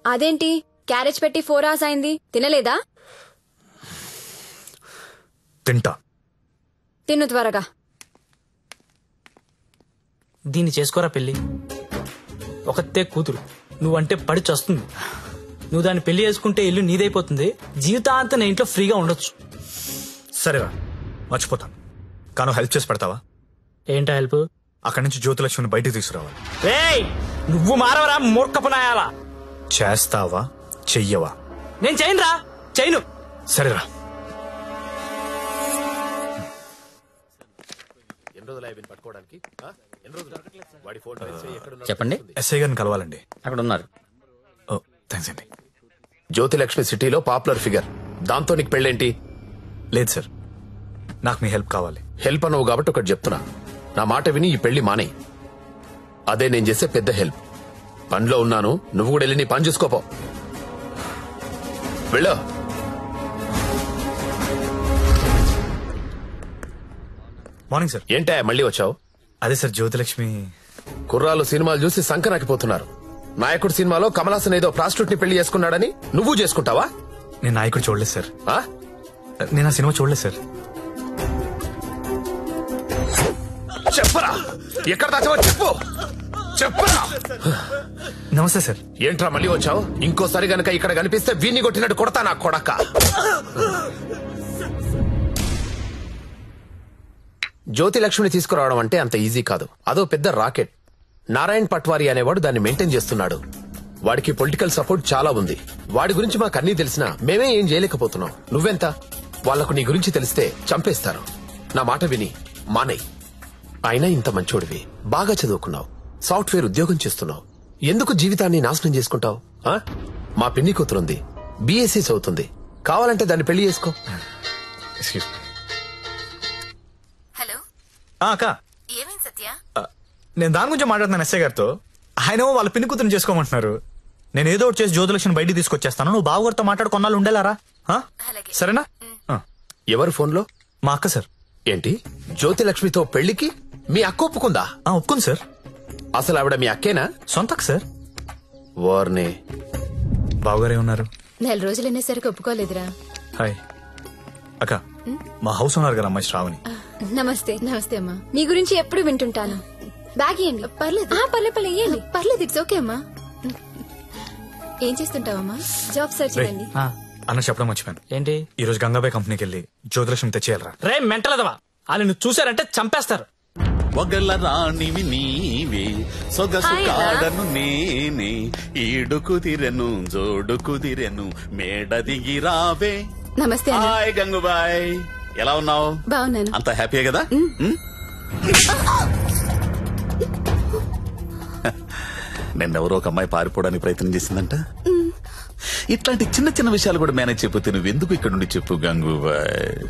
అదేంటి క్యారేజ్ పెట్టి 4 hours అయింది, తినలేదా? తింటా. తిను త్వరగా. దీన్ని చేసుకోరా పెళ్లి. ఒకతే కూతురు, నువ్వంటే పడి చస్తుంది. నువ్వు దాన్ని పెళ్లి చేసుకుంటే ఇల్లు నీదైపోతుంది, జీవితాంతం నా ఇంట్లో ఫ్రీగా ఉండొచ్చు. సరేరా మర్చిపోతాను, కాను హెల్ప్ చేసి పెడతావా? ఏంటా హెల్ప్? అక్కడి నుంచి జ్యోతిలక్ష్మిని బయటికి తీసుకురావాలి. రేయ్ నువ్వు మారవరా మూర్ఖపునాయాలా. చేస్తావా చెయ్యవా? నేను చేయనురా, చేయను. సరేరా. చెప్పండి. ఎస్ఐ గారిని కలవాలండి. అక్కడ ఉన్నారు. ఓ థ్యాంక్స్ అండి. జ్యోతిలక్ష్మి సిటీలో పాపులర్ ఫిగర్, దాంతో నీకు పెళ్ళేంటి? లేదు సార్, నాకు మీ హెల్ప్ కావాలి. హెల్ప్ అనవు కాబట్టి ఒకటి చెప్తున్నా, నా మాట విని ఈ పెళ్లి మానే. అదే నేను చేసే పెద్ద హెల్ప్. పనిలో ఉన్నాను, నువ్వు కూడా వెళ్ళి నీ పని చూసుకోపో. వెళ్ళో. Morning sir. ఏంటా మళ్ళీ వచ్చావు? అదే సార్ జ్యోతిలక్ష్మి. కుర్రాలు సినిమాలు చూసి సంకనాకిపోతున్నారు. నాయకుడు సినిమాలో కమల్ హాసన్ ఏదో ప్రాస్టిట్యూట్ ని పెళ్లి చేసుకున్నాడని నువ్వు చేసుకుంటావా? నేను నాయకుడు చూడలేదు సార్. నేను ఆ సినిమా చూడలేదు సార్. చెప్పరా, ఎక్కడ దాచావో చెప్పు. చెప్పరా. నమస్తే సార్. ఏంట్రా మళ్ళీ వచ్చావు? ఇంకోసారి గనక ఇక్కడ కనిపిస్తే వీణ్ణి కొట్టినట్టు కొడతా నా కొడక. జ్యోతిలక్ష్మిని తీసుకురావడం అంటే అంత ఈజీ కాదు, అదో పెద్ద రాకెట్. నారాయణ్ పట్వారీ అనేవాడు దాన్ని మెయింటైన్ చేస్తున్నాడు. వాడికి పొలిటికల్ సపోర్ట్ చాలా ఉంది. వాడి గురించి మాకు అన్నీ తెలిసినా మేమే ఏం చేయలేకపోతున్నాం. నువ్వెంత? వాళ్లకు నీ గురించి తెలిస్తే చంపేస్తారు. నా మాట విని మానే. అయినా ఇంత మంచోడివి, బాగా చదువుకున్నావు, సాఫ్ట్వేర్ ఉద్యోగం చేస్తున్నావు, ఎందుకు జీవితాన్ని నాశనం చేసుకుంటావు? మా పిన్ని కూతురుంది, బీఎస్సీ చదువుతుంది, కావాలంటే దాన్ని పెళ్లి చేసుకో. హలో అక్క, ఏమైంది సత్య? నేను దాని గురించి మాట్లాడుతున్నాను ఎస్ఐ గారితో. ఆయన వాళ్ళ పిన్ని కూతురుని చేసుకోమంటున్నారు. నేను ఏదో ఒకటి చేసి జ్యోతిలక్ష్మిని బయటికి తీసుకొచ్చేస్తాను. నువ్వు బావగారితో మాట్లాడు, కొన్నాళ్ళు ఉండేలారా? సరేనా? ఎవరు ఫోన్లో? మా అక్క సార్. ఏంటి, జ్యోతిలక్ష్మితో పెళ్లికి మీ అక్క ఒప్పుకుందా? ఒప్పుకుంది సార్. అసలు ఆవిడ మీ అక్కేనా? సొంత అక్క సార్. వార్నే. బావగారే ఉన్నారు. 4 రోజులు అనేసరికి ఒప్పుకోలేదురా. హాయ్ అక్క, మా హౌస్ ఉన్నారు కదా అమ్మాయి శ్రావణి. నమస్తే. నమస్తే అమ్మా. మీ గురించి ఎప్పుడు వింటుంటాను. బ్యాగ్ ఇయ్యండి. పర్లేదు పర్లేదు ఇయ్యండి. పర్లేదు, ఇట్స్ ఓకే అమ్మా. ఏం చేస్తుంటావమ్మా? జాబ్ సర్చ్ చేయండి. అన్న చెప్పడం మర్చిపోయాను. ఏంటి? ఈ రోజు గంగాబాయ్ కంపెనీకి వెళ్ళి జ్యోతిలక్ష్మి తెచ్చేయాలరా. రే మెంటలదవా, వాళ్ళు నువ్వు చూసారంటే చంపేస్తారు. ఒగల రాణివి నీవే, సొగసు కాడను నేనే, ఈడు కుదిరెను జోడు కుదిరెను, మేడ దిగి రావే. నమస్తే. హాయ్ గంగుబాయ్, ఎలా ఉన్నావు? బాగున్నాను. అంత హ్యాపీయే కదా? నిన్నెవరో ఒక అమ్మాయి పారిపోవడానికి ప్రయత్నం చేసిందంట. ఇట్లాంటి చిన్న చిన్న విషయాలు కూడా మేనేజ్ చెప్పితే నువ్వెందుకు ఇక్కడ నుండి చెప్పు గంగూబాయ్.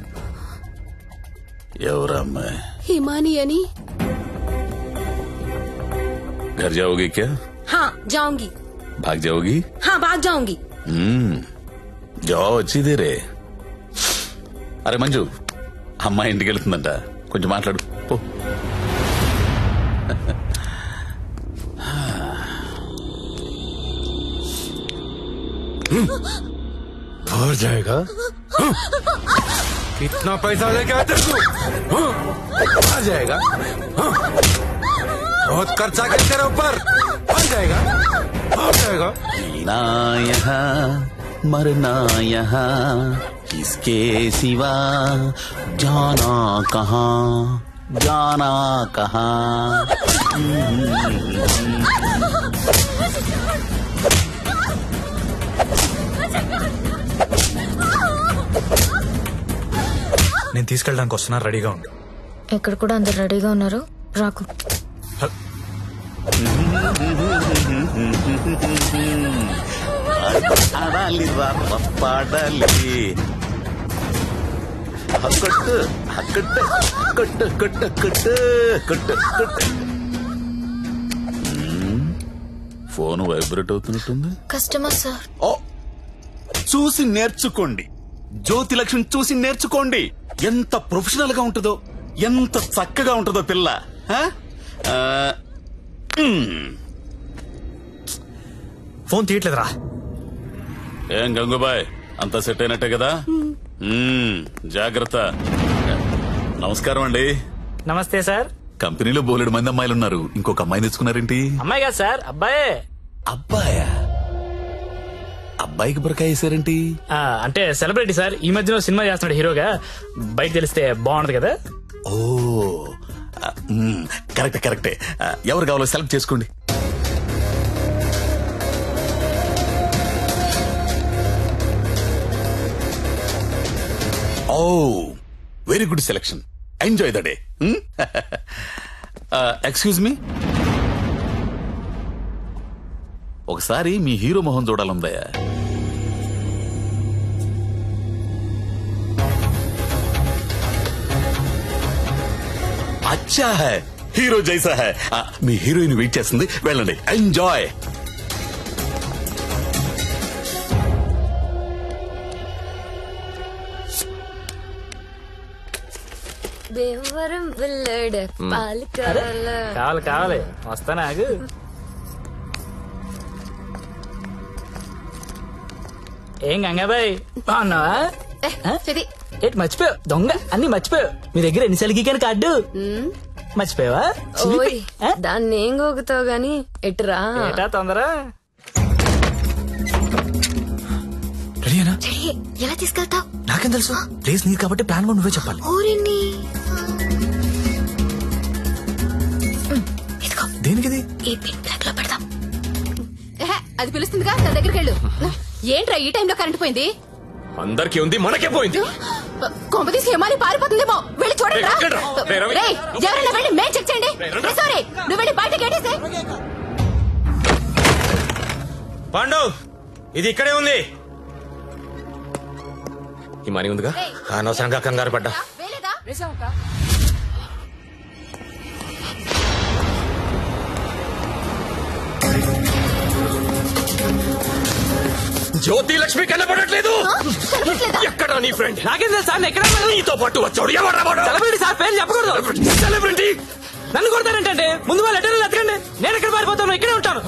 ఎవరమ్మాయి? హిమాని అని. घर जाओगी क्या? हाँ जाऊंगी. भाग जाओगी? हाँ भाग जाऊंगी. जाओ, अच्छी देर है. अरे मंजू, అమ్మాయి ఇంటికి వెళ్తుందంట, కొంచెం మాట్లాడు పో. भर जाएगा कितना पैसा लेके आते तू? आ जाएगा बहुत खर्चा कर तेरे ऊपर, आ जाएगा आ जाएगा। जीना यहाँ मरना यहाँ, इसके सिवा जाना कहाँ, जाना कहाँ। నేను తీసుకెళ్ళడానికి వస్తున్నా, రెడీగా ఉండు. ఇక్కడ కూడా అందరు రెడీగా ఉన్నారు, రాకు. ఆడాలి పాడాలి, కొట్టు కొట్టు కొట్టు కొట్టు కొట్టు కొట్టు కొట్టు. ఫోన్ వైబ్రేట్ అవుతున్నట్టుంది. Customer sir. ఓ, చూసి నేర్చుకోండి, జ్యోతి లక్ష్మి చూసి నేర్చుకోండి. ఎంత ప్రొఫెషనల్ గా ఉంటుందో, ఎంత చక్కగా ఉంటుందో పిల్ల. ఫోన్ తీయట్లేదురా. ఏం గంగుబాయ్, అంతా సెట్ అయినట్టే కదా? జాగ్రత్త. నమస్కారం అండి. నమస్తే సార్. కంపెనీలో బోలెడు మంది అమ్మాయిలు ఉన్నారు, ఇంకొక అమ్మాయిని తెచ్చుకున్నారేంటి? అమ్మాయి కాదు సార్, అబ్బాయే. అబ్బాయా? అబ్బాయికి బురకాయ వేసారేంటి? అంటే సెలబ్రిటీ సార్, ఈ మధ్యలో సినిమా చేస్తున్నాడు హీరోగా, బయట తెలిస్తే బాగుంటది కదా. ఓ కరెక్టే కరెక్టే. ఎవరు కావాలో సెలెక్ట్ చేసుకోండి. Oh very good selection, enjoy the day. Excuse me, ఒకసారి మీ హీరో మొహం చూడాలందయ్యా. అచ్చా హై, హీరో జైసా హై. మీ హీరోయిన్ వెయిట్ చేస్తుంది, వెళ్ళండి, ఎంజాయ్. కావాలి కావాలి, వస్తానా ఆగు. ఏం గంగాబాయ్ బాగున్నావా? ఏంటి మర్చిపోయావు? దొంగ అన్ని మర్చిపోయావు. మీ దగ్గర ఎన్నిసార్లు గీకాను కార్డు మర్చిపోయావా? దాన్ని ఏం గోగుతావు గాని ఎటురా. ఏటా తొందర? ఎలా తీసుకెళ్తావు? నాకేం తెలుసు, ప్లేస్ నీది కాబట్టి ప్లాన్ కూడా నువ్వే చెప్పాలి. దేనికిది? ఈ పిన్ బ్లాక్ లో పెడతాం. అది పిలుస్తుందిగా, నా దగ్గరికి వెళ్ళు. ఏంట్రా ఈ టైంలో కరెంట్ పోయింది? అందరికీ ఉంది, మనకే పోయింది. కొంప తీసి హేమాలి పారిపోతుందేమో, వెళ్ళి చూడండి. ఎవరైనా వెళ్ళి మేం చెక్ చేయండి. సారీ, నువ్వు వెళ్ళి బయట గేటేసే. పాండు, ఇది ఇక్కడే ఉంది. ఈ మనీ ఉందిగా, అనవసరంగా కంగారు పడ్డా. జ్యోతి లక్ష్మి కనబడట్లేదు. ఎక్కడ నీ ఫ్రెండ్? నాకేం తెలుసు సార్, ఎక్కడ నీతో పాటు వచ్చాడు. ఎవరు? సెలబ్రిటీ సార్, పేరు చెప్పకూడదు. సెలబ్రిటీ నన్ను కొడతారంటే ముందు వాళ్ళు లెటర్లు వెతకండి, నేను ఎక్కడ పారిపోతాను, ఇక్కడే ఉంటాను.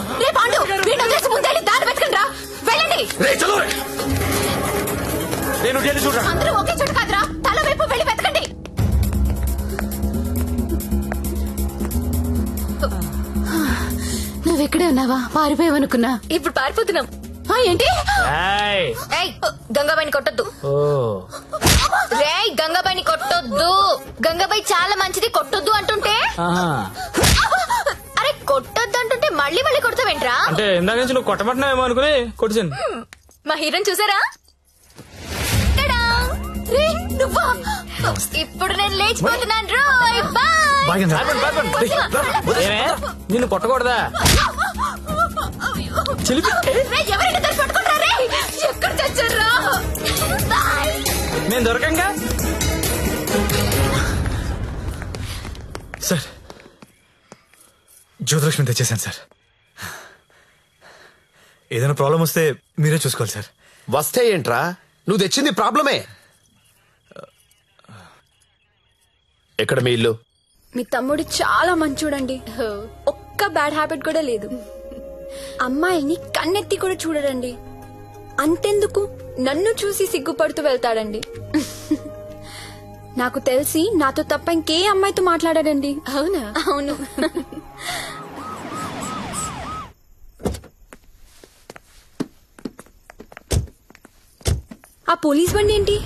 నేను చూడరా, అందరూ ఒకే చోటు కాదురా, తల వైపు వెళ్ళి వెతకండి. నువ్వెక్కడే ఉన్నావా? పారిపోయావనుకున్నా. ఇప్పుడు పారిపోతున్నాం. ఏంటి? గంగాబాయిని కొట్టొద్దు. రేయ్, గంగాబాయిని కొట్టొద్దు. గంగాబాయి చాలా మంచిది, కొట్టొద్దు అంటుంటే. అరే కొట్టొద్దు అంటుంటే మళ్ళీ మళ్ళీ కొడతావేంట్రా? అంటే ఇందాక నుంచి నువ్వు కొట్టమంటున్నావేమో అనుకుని కొట్టింది. మా హీరోని చూసారా? ఇప్పుడు నేను లేచిపోతున్నాను. రోయ్ బాయ్. నిన్ను కొట్టకూడదా? ఎక్కడ చచ్చారా? నేను దొరకంగా. సార్, జ్యోతిలక్ష్మి తెచ్చేసాను సార్. ఏదైనా ప్రాబ్లం వస్తే మీరే చూసుకోవాలి సార్. వస్తే ఏంట్రా, నువ్వు తెచ్చింది ప్రాబ్లమే. ఎక్కడ మీ ఇల్లు? మీ తమ్ముడు చాలా మంచోడండి. ఒక్క బ్యాడ్ హ్యాబిట్ కూడా లేదు. అమ్మాయిని కన్నెత్తి కూడా చూడడండి. అంతెందుకు నన్ను చూసి సిగ్గుపడుతూ వెళ్తాడండి. నాకు తెలిసి నాతో తప్ప ఇంకే అమ్మాయితో మాట్లాడాడండి. అవునా? అవును. ఆ పోలీస్ బండి ఏంటి?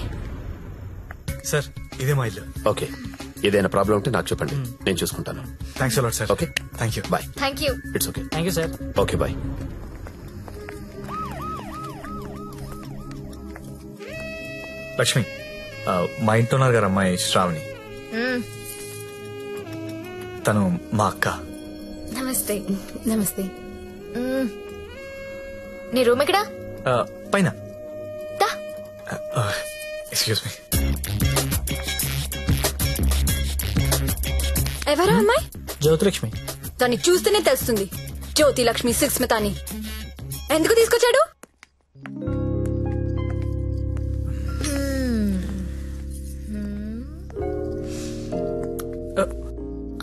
సార్ ఇదే మా ఇల్లు. ఓకే, ఏదైనా ప్రాబ్లం ఉంటే నాకు చెప్పండి, నేను చూసుకుంటాను. Thanks a lot sir. Okay, thank you. Bye. Thank you. It's okay. Thank you sir. Okay, bye. Lakshmi, మా ఇంట్లో ఉన్నారు గారు అమ్మాయి శ్రావణి. తను మా అక్క. నమస్తే. నమస్తే. నీ రూమ్ ఎక్కడా? పైన. Excuse me. ఎవరా అమ్మాయి? జ్యోతిలక్ష్మి. దాన్ని చూస్తేనే తెలుస్తుంది. జ్యోతి లక్ష్మి సుస్మిత అని. ఎందుకు తీసుకొచ్చాడు?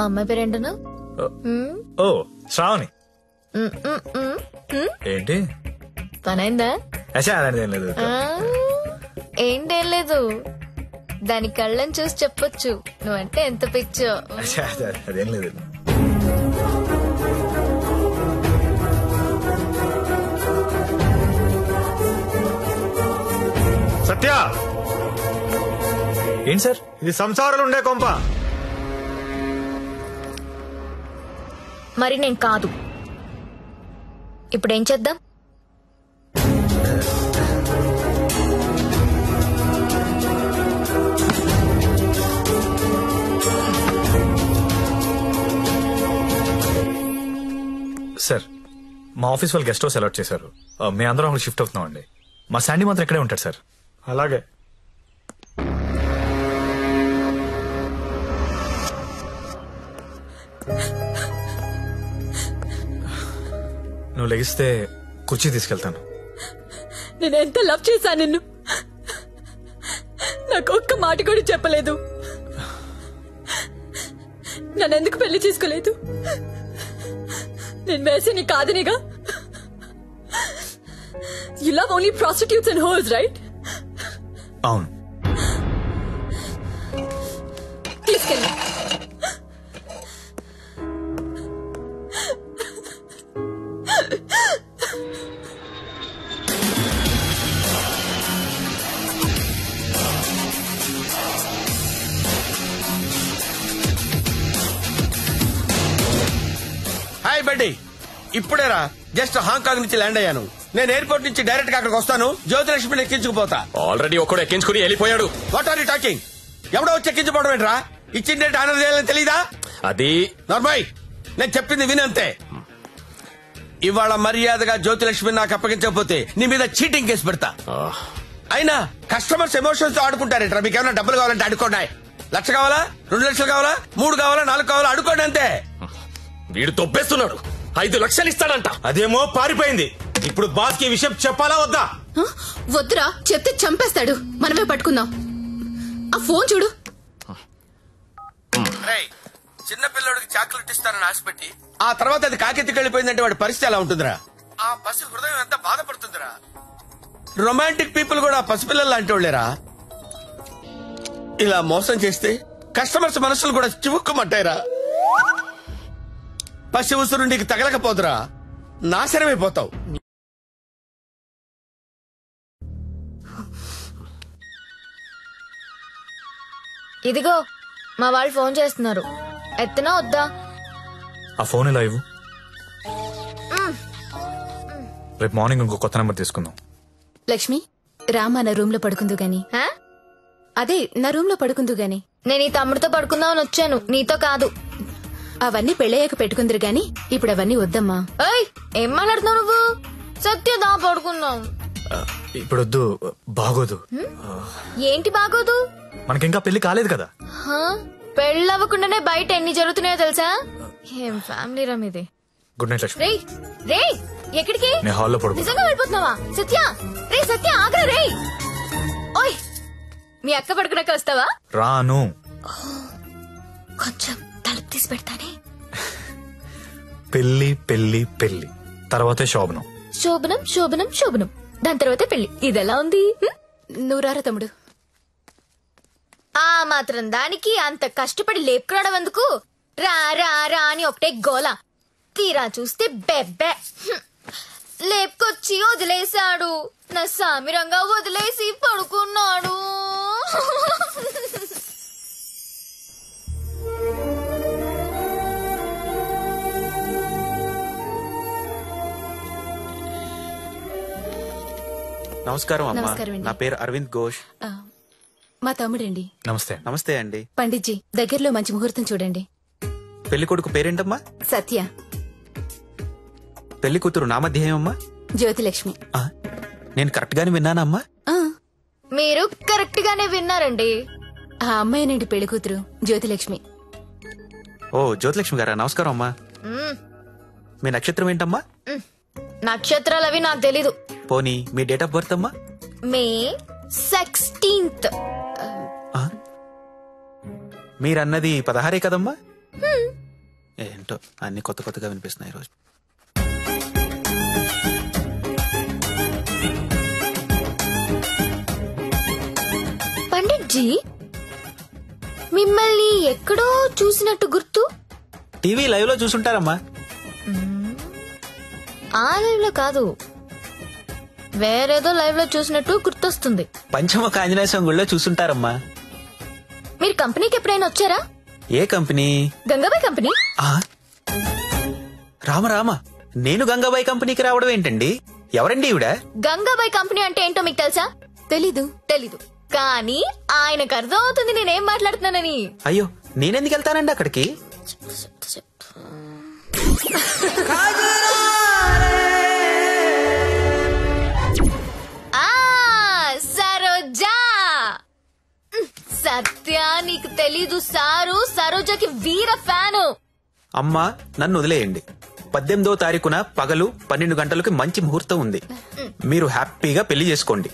అమ్మాయి పేరేంటను? ఓ శ్రావణి. ఏంటి పనైందా? అలాంటిదేం లేదు. ఏంటేం లేదు, దాని కళ్ళని చూసి చెప్పొచ్చు నువ్వంటే ఎంత పిచ్చో. అదేం లేదు. సత్య, ఏంటి సార్ ఇది? సంసారాలు ఉండే కొంప. మరి నేను కాదు. ఇప్పుడేం చేద్దాం? సార్, మా ఆఫీస్ వాళ్ళు గెస్ట్ హౌస్ అలాట్ చేశారు. మేము అందరం అక్కడ షిఫ్ట్ అవుతున్నాం అండి. మా శాండీ మాత్రం ఇక్కడే ఉంటాడు సార్. అలాగే. నువ్వు లెగిస్తే కుర్చీ తీసుకెళ్తాను. నేను ఎంత లవ్ చేశాను నిన్ను. నాకు ఒక్క మాట కూడా చెప్పలేదు. నన్నెందుకు పెళ్లి చేసుకోలేదు? నేను వేసి కాదనిగా. You love only prostitutes and hoes, right? అవును. తీసుకెళ్ళి. హాయ్ బడ్డీ, ఇప్పుడేరా జస్ట్ హాంకాంగ్ నుంచి ల్యాండ్ అయ్యాను. నేను ఎయిర్పోర్ట్ నుంచి డైరెక్ట్ గా అక్కడికి వస్తాను. జ్యోతిలక్ష్మిని ఎక్కించుకుపోతా. ఆల్రెడీ ఒకడు ఎక్కించుకుని వెళ్ళిపోయాడు. What are you talking? ఎవడో వచ్చి ఎక్కించుకోవడం ఏంట్రా? ఇచ్చిందంటే ఆనర్ చేయాలని తెలీదా? అది నార్మల్, నేను చెప్పింది వినంతే. ఇవాళ మర్యాదగా జ్యోతిలక్ష్మి నాకు అప్పగించకపోతే నీ మీద చీటింగ్ కేసు పెడతా. అయినా కస్టమర్స్ ఎమోషన్స్ తో ఆడుకుంటారేట్రా? మీకు ఏమైనా డబ్బులు కావాలంటే అడుకోండి. 1,00,000 కావాలా, 2 లక్షలు కావాలా, 3 కావాలా, 4 కావాలా, అడుకోండి అంతే. వీడు తొప్పేస్తున్నాడు. 5 లక్షలు ఇస్తాడంట. అదేమో పారిపోయింది. ఇప్పుడు బాస్ కి విషయం చెప్పాలా వద్దా? వద్దురా, చెప్తే చంపేస్తాడు. మనమే పట్టుకుందాం. ఆ ఫోన్ చూడు. చిన్న పిల్లడికి చాక్లెట్ ఇస్తానని ఆశపెట్టి ఆ తర్వాత అది కాకెత్తికి వెళ్ళిపోయిందంటే వాడి పరిస్థితి ఎలా ఉంటుందిరా? ఆ పసి హృదయం ఎంత బాధపడుతుందిరా? రొమాంటిక్ పీపుల్ కూడా పసిపిల్లలు లాంటి వాళ్ళేరా. ఇలా మోసం చేస్తే కస్టమర్స్ మనసులు కూడా చివుక్కుమంటాయిరా. పసి ఉసురు నీకు తగలకపోదురా, నాశనమైపోతావు. ఇదిగో మా వాళ్ళు ఫోన్ చేస్తున్నారు. ఎత్తనా వద్దా? ఆ ఫోన్ ఎలా ఇవ్వు. రేపు మార్నింగ్ ఇంకో కొత్త నెంబర్ తీసుకుందాం. లక్ష్మి, రామా నా రూమ్ లో పడుకుందు గాని. అదే నా రూమ్ లో పడుకుందు గాని. నేను ఈ తమ్ముడితో పడుకుందామని వచ్చాను, నీతో కాదు. అవన్నీ పెళ్ళయ్యాక పెట్టుకుందరు గాని ఇప్పుడు అవన్నీ వద్దమ్మా. ఏం మాట్లాడుతున్నావు నువ్వు? సత్యదా పడుకుందాం. ఇప్పుడు వద్దు, బాగోదు. ఏంటి బాగోదు? మనకింకా పెళ్లి కాలేదు కదా. పెళ్ళవ్వకుండానే బయట ఎన్ని జరుగుతున్నాయో తెలుసా? ఏం ఫ్యామిలీ రమ్ ఇది. Good night Lakshmi. రే ఎక్కడికి? నేను హాల్లో పడుకో. నిజంగా వెళ్ళిపోతున్నావా? సత్య, రే సత్య ఆగ్రా. రే ఓయ్, మీ అక్క పడుకున్నాక వస్తావా? రాను. కొంచెం తలుపు తీసి పెడతానే. పెళ్లి పెళ్లి పెళ్లి తర్వాతే శోభనం. శోభనం శోభనం శోభనం దాని తర్వాత పెళ్లి. ఇదెలా ఉంది? నువ్వు రారా తమ్ముడు. ఆ మాత్రం దానికి అంత కష్టపడి లేపుకురావడం ఎందుకు? రా రా రా అని ఒకటే గోల. తీరా చూస్తే బెబ్బె. లేపుకొచ్చి వదిలేశాడు. నా సామిరంగా వదిలేసి పడుకున్నాడు. నమస్కారం అమ్మా. నమస్కారం అండి. నా పేరు అరవింద్ ఘోష్. మా తమ్ముడండి. నమస్తే. నమస్తే అండి. పండిట్జీ దగ్గరలో మంచి ముహూర్తం చూడండి. పెళ్లి కొడుకు పేరేంటమ్మా? సత్య. పెళ్లి కూతురు నామధ్యేయమ్మా? జ్యోతిలక్ష్మి. నేను కరెక్ట్ గానే విన్నానమ్మా? మీరు కరెక్ట్ గానే విన్నారండి. ఆ అమ్మాయినండి పెళ్లి కూతురు జ్యోతిలక్ష్మి. ఓ జ్యోతిలక్ష్మి గారా, నమస్కారం అమ్మా. మీ నక్షత్రం ఏంటమ్మా? నక్షత్రాలు అవి నాకు తెలీదు. పోనీ మీ డేట్ ఆఫ్ బర్త్ అమ్మా? మే 16th. మీరన్నది 16 కదమ్మా? ఏంటో అన్ని కొత్త కొత్తగా వినిపిస్తున్నాయి ఈరోజు. పండిట్జీ మిమ్మల్ని ఎక్కడో చూసినట్టు గుర్తు. టీవీ లైవ్ లో చూసుంటారమ్మా. ఆ లైవ్ లో కాదు, వేరేదో లైవ్ లో చూసినట్టు గుర్తొస్తుంది. పంచముఖ ఆంజనేయ స్వామి గుళ్ళో చూసుంటారమ్మా. మీరు కంపెనీకి ఎప్పుడైనా వచ్చారా? ఏ కంపెనీ? గంగాబాయ్ కంపెనీ. రామ రామ, నేను గంగాబాయ్ కంపెనీకి రావడం ఏంటండి? ఎవరండి ఈవిడ? గంగాబాయ్ కంపెనీ అంటే ఏంటో మీకు తెలుసా? తెలీదు కానీ ఆయనకు అర్థం అవుతుంది నేనేం మాట్లాడుతున్నానని. అయ్యో, నేనెందుకు వెళ్తానండి అక్కడికి? సరోజా. సత్య నీకు తెలీదు, సారు సరోజాకి వీర ఫ్యాను. అమ్మా నన్ను వదిలేయండి. 18వ తారీఖున పగలు 12 గంటలకి మంచి ముహూర్తం ఉంది. మీరు హ్యాపీగా పెళ్లి చేసుకోండి.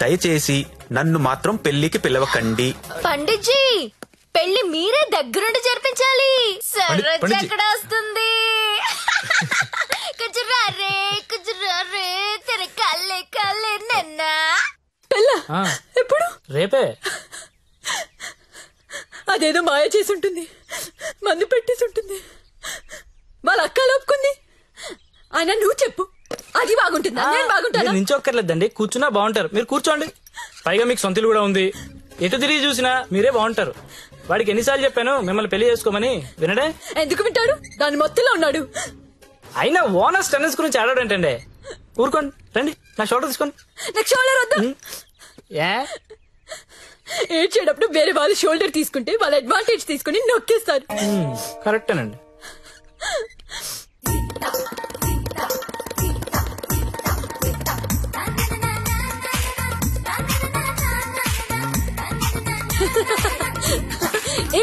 దయచేసి నన్ను మాత్రం పెళ్లికి పిలవకండి. పండిట్జీ పెళ్లి మీరే దగ్గరుండి జరిపించాలి. సరోజ ఎక్కడ వస్తుంది? కుజురారే కుజురారే తెర కల్లే కల్లే నన్న. ఎప్పుడు? రేపే. అదేదో మాయ చేసి ఉంటుంది, మందు పెట్టేసి ఉంటుంది. వాళ్ళ అక్క లోపుకుంది. అయినా నువ్వు చెప్పు, అది బాగుంటుందా నేను బాగుంటాను? నించొక్కర్లేదండి, కూర్చున్నా బాగుంటారు. మీరు కూర్చోండి. పైగా మీకు సొంతలు కూడా ఉంది. ఎటు తిరిగి చూసినా మీరే బాగుంటారు. వాడికి ఎన్నిసార్లు చెప్పాను మిమ్మల్ని పెళ్లి చేసుకోమని, వినడే? ఎందుకు వింటాడు? దాని మొత్తంలో ఉన్నాడు. అయినా ఓనర్స్ టెన్నిస్ గురించి ఆడాడు ఏంటండి? ఊరుకోండి, రండి నా షోల్డర్ తీసుకోండి. నాకు షోల్డర్ వద్దా? ఏడ్చేటప్పుడు వేరే వాళ్ళు షోల్డర్ తీసుకుంటే వాళ్ళ అడ్వాంటేజ్ తీసుకుని నొక్కేస్తారు. కరెక్టేనండి.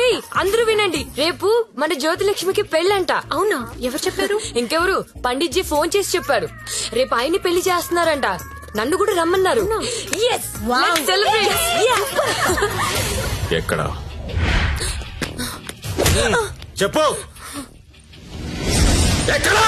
ఏయ్ అందరూ వినండి, రేపు మన జ్యోతిలక్ష్మికి పెళ్ళంట. అవునా? ఎవరు చెప్పారు? ఇంకెవరు, పండిట్జీ ఫోన్ చేసి చెప్పారు. రేపు ఆయన్ని పెళ్లి చేస్తున్నారంట. నన్ను కూడా రమ్మన్నారు. ఎక్కడ చెప్పు. ఎక్కడా?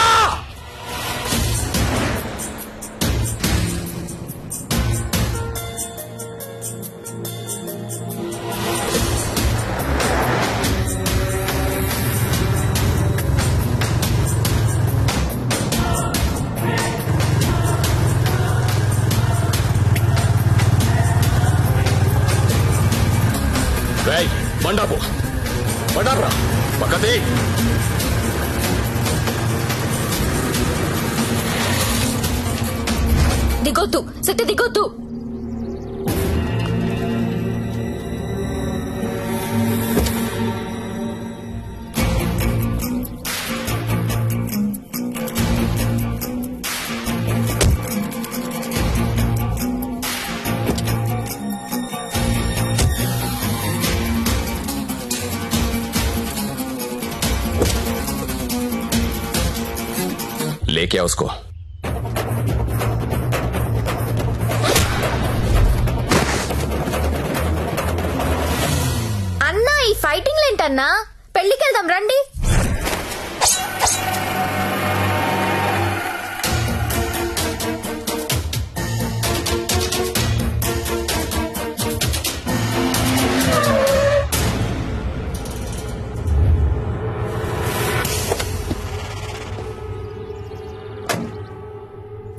బండాపు బండారా పక్కది. దిగొద్దు సత్య, దిగొద్దు. लेके आओ उसको. అన్నా ఈ ఫైటింగ్ ఏంటన్నా? పెళ్లికి వెళ్దాం రండి.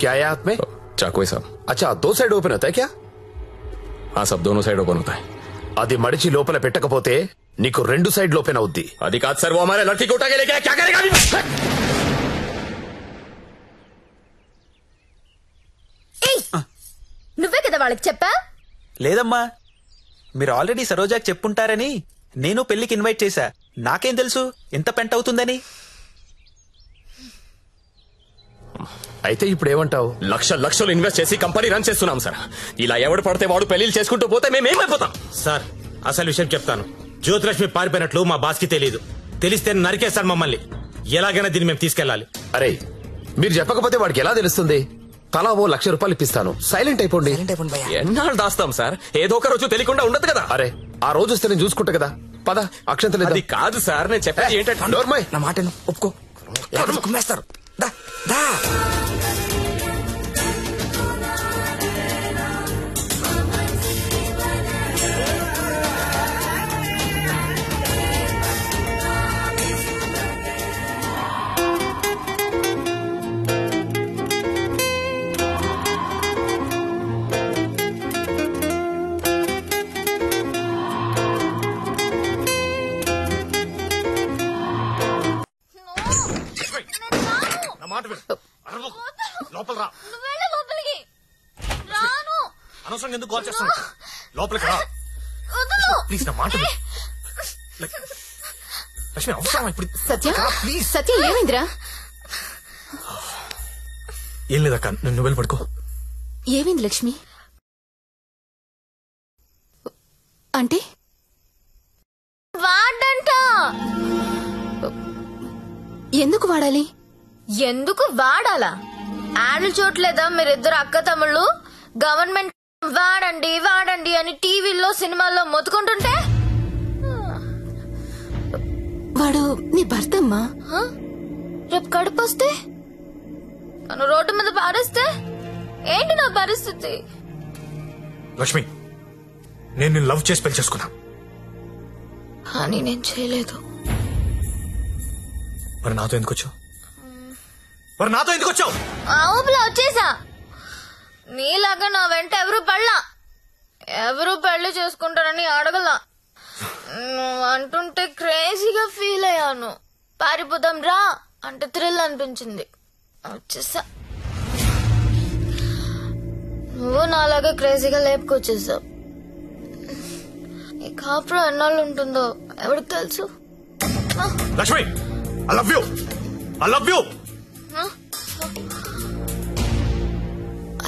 क्या है हाथ में? चाकू है साहब. अच्छा 2 साइड ओपन होता है क्या? हाँ साहब, दोनों साइड ओपन होता है. అది మడిచి లోపల పెట్టకపోతే నీకు 2 సైడ్ ఓపెన్ అవుద్ది. అది కాదు సార్, वो हमारे लड़की को उठा के लेके क्या करेगा अभी? నువ్వే కదా వాళ్ళకి చెప్పా? లేదమ్మా, మీరు ఆల్రెడీ సరోజాకి చెప్పుంటారని నేను పెళ్లికి ఇన్వైట్ చేశా. నాకేం తెలుసు ఇంత పెంట అవుతుందని. అయితే ఇప్పుడు ఏమంటావు? లక్షలు ఇన్వెస్ట్ చేసి కంపెనీ రన్ చేస్తున్నాం సార్. ఇలా ఎవడు పడితే వాడు పెళ్లిళ్ళు చేసుకుంటూ పోతే మేమేమైపోతాం? సార్ అసలు విషయం చెప్తాను. జ్యోతిలక్ష్మి పారిపోయినట్లు మా బాస్ కి తెలియదు. తెలిస్తే నరికేస్తాడు మమ్మల్ని. ఎలాగైనా దీన్ని మేము తీసుకెళ్లాలి. అరే మీరు చెప్పకపోతే వాడికి ఎలా తెలుస్తుంది? తలా ఓ ₹1,00,000 ఇప్పిస్తాను. సైలెంట్ అయిపోండి. ఎన్నాళ్ళు దాస్తాం సార్? ఏదో ఒక రోజు తెలియకుండా ఉండదు కదా. అరే ఆ రోజు వస్తే నేను చూసుకుంటా కదా. పద అక్షంతలు. అది కాదు సార్, నేను చెప్పేది ఏంటంటే నోర్మయ్, నా మాట ఒప్పుకో. కుమ్మేస్తారు. లోపల రా. అనవసరంగా ఎందుకు కాల్ చేస్తాను? లోపలికి రా ప్లీజ్. నా మాట లక్ష్మి, అవసరం ఇప్పుడు. సత్య ఏమైందిరా? ఏం లేదక్క, నువ్వు వెళ్ళి పడుకో. ఏమైంది లక్ష్మి? అంటే వాడంట. ఎందుకు వాడాలి? ఎందుకు వాడాలా? యాడ్లు చూడలేదా మీరిద్దరు అక్క తమ్ముళ్ళు? గవర్నమెంట్ వాడండి వాడండి అని టీవీల్లో సినిమాల్లో మొత్తుకుంటుంటే. వాడు నీ భర్త అమ్మా. రేపు కడుపు వస్తే నన్ను రోడ్డు మీద పారేస్తే ఏంటి నా పరిస్థితి? లక్ష్మి, నేను నిన్ను లవ్ చేసి పెళ్లి చేసుకున్నా. కానీ నేను చేయలేదు. మరి నాతో ఎందుకు వచ్చావు? ఆ ఊపిలో వచ్చేసా. నీలాగా నా వెంట ఎవరు పెళ్లి చేసుకుంటారని అడగలా. నువ్వు అంటుంటే క్రేజీగా ఫీల్ అయ్యాను. పారిపోదాం రా అంటే థ్రిల్ అనిపించింది, వచ్చేసా. నువ్వు నాలాగా క్రేజీగా లేపుకొచ్చేసావు. ఈ కాపురం ఎన్నాళ్ళు ఉంటుందో ఎవరికి తెలుసు? Lakshmi, I love you.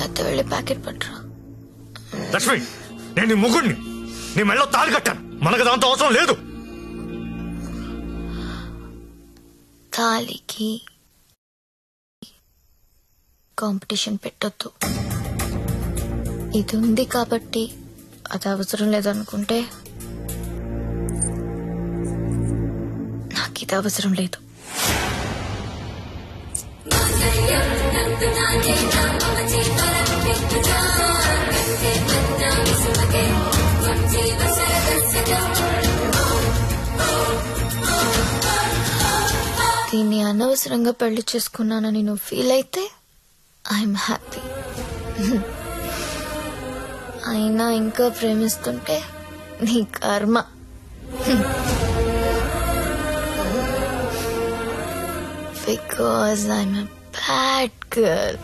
అయితే వెళ్ళి ప్యాకెట్ పట్టరా. లక్ష్మి, నేను నీ ముగ్గుడిని. నీ మెళ్ళో తాళి కట్టాను. మనకు దాంతో అవసరం లేదు. తాళికి కాంపిటీషన్ పెట్టొద్దు. ఇది ఉంది కాబట్టి అది అవసరం లేదనుకుంటే నాకు ఇది అవసరం లేదు. దీన్ని అనవసరంగా పెళ్లి చేసుకున్నానని నువ్వు ఫీల్ అయితే ఐఎమ్ హ్యాపీ. అయినా ఇంకా ప్రేమిస్తుంటే నీ కర్మ. Because I'm a bad girl.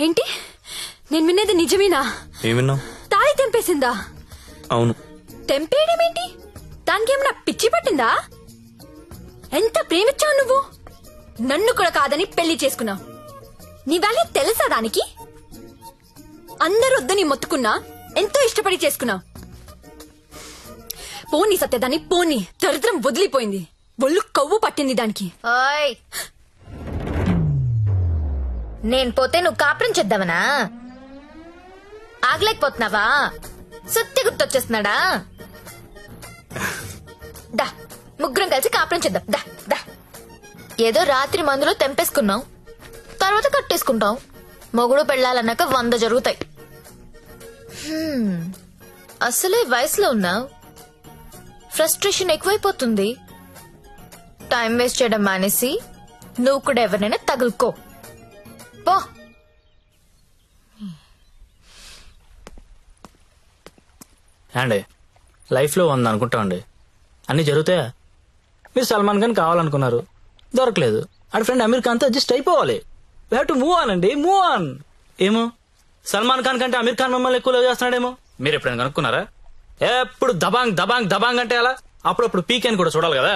ఏంటి నేను వినేది నిజమేనా? ఏమిన్నావు? తాళి తెంపేసిందా? అవును. తెంపేయడం ఏంటి? దానికేమన్నా పిచ్చి పట్టిందా? ఎంత ప్రేమించావు నువ్వు? నన్ను కూడా కాదని పెళ్లి చేసుకున్నావు. నీ వాల్యూ తెలుసా దానికి? అందరూ వద్దని మొత్తుకున్నా ఎంతో ఇష్టపడి చేసుకున్నా. పోనీ సత్యదాన్ని పోనీ, దరిద్రం వదిలిపోయింది, ఒళ్ళు కొవ్వు పట్టింది దానికి. ఓయ్, నేను పోతే నువ్వు కాపురం చేద్దామనా? ఆగలేకపోతున్నావా? సుత్తి గుర్తొచ్చేస్తున్నాడా? దా, ముగ్గురం కలిసి కాపురం చేద్దాం. దా దా. ఏదో రాత్రి మందులో తెంపేసుకున్నాం, తర్వాత కట్టేసుకుంటాం. మొగుడు పెళ్ళాలన్నాక 100 జరుగుతాయి. అసలే వయసులో ఉన్నావు, ఫ్రస్ట్రేషన్ ఎక్కువైపోతుంది. టైం వేస్ట్ చేయడం మానేసి నువ్వు కూడా ఎవరినైనా తగులుకో పో. అండి లైఫ్లో ఉందనుకుంటామండి, అన్నీ జరుగుతాయా? మీరు సల్మాన్ ఖాన్ కావాలనుకున్నారు, దొరకలేదు. ఆడ ఫ్రెండ్ అమీర్ ఖాన్తో అడ్జస్ట్ అయిపోవాలి. We have to move on అండి, మూవ్ ఆన్. ఏమో సల్మాన్ ఖాన్ కంటే అమీర్ ఖాన్ మమ్మల్ని ఎక్కువ లవ్ చేస్తున్నాడేమో. మీరు ఎప్పుడైనా కనుక్కున్నారా? ఎప్పుడు దబాంగ్ దబాంగ్ దబాంగ్ అంటే అలా. అప్పుడప్పుడు పీక్ అని కూడా చూడాలి కదా.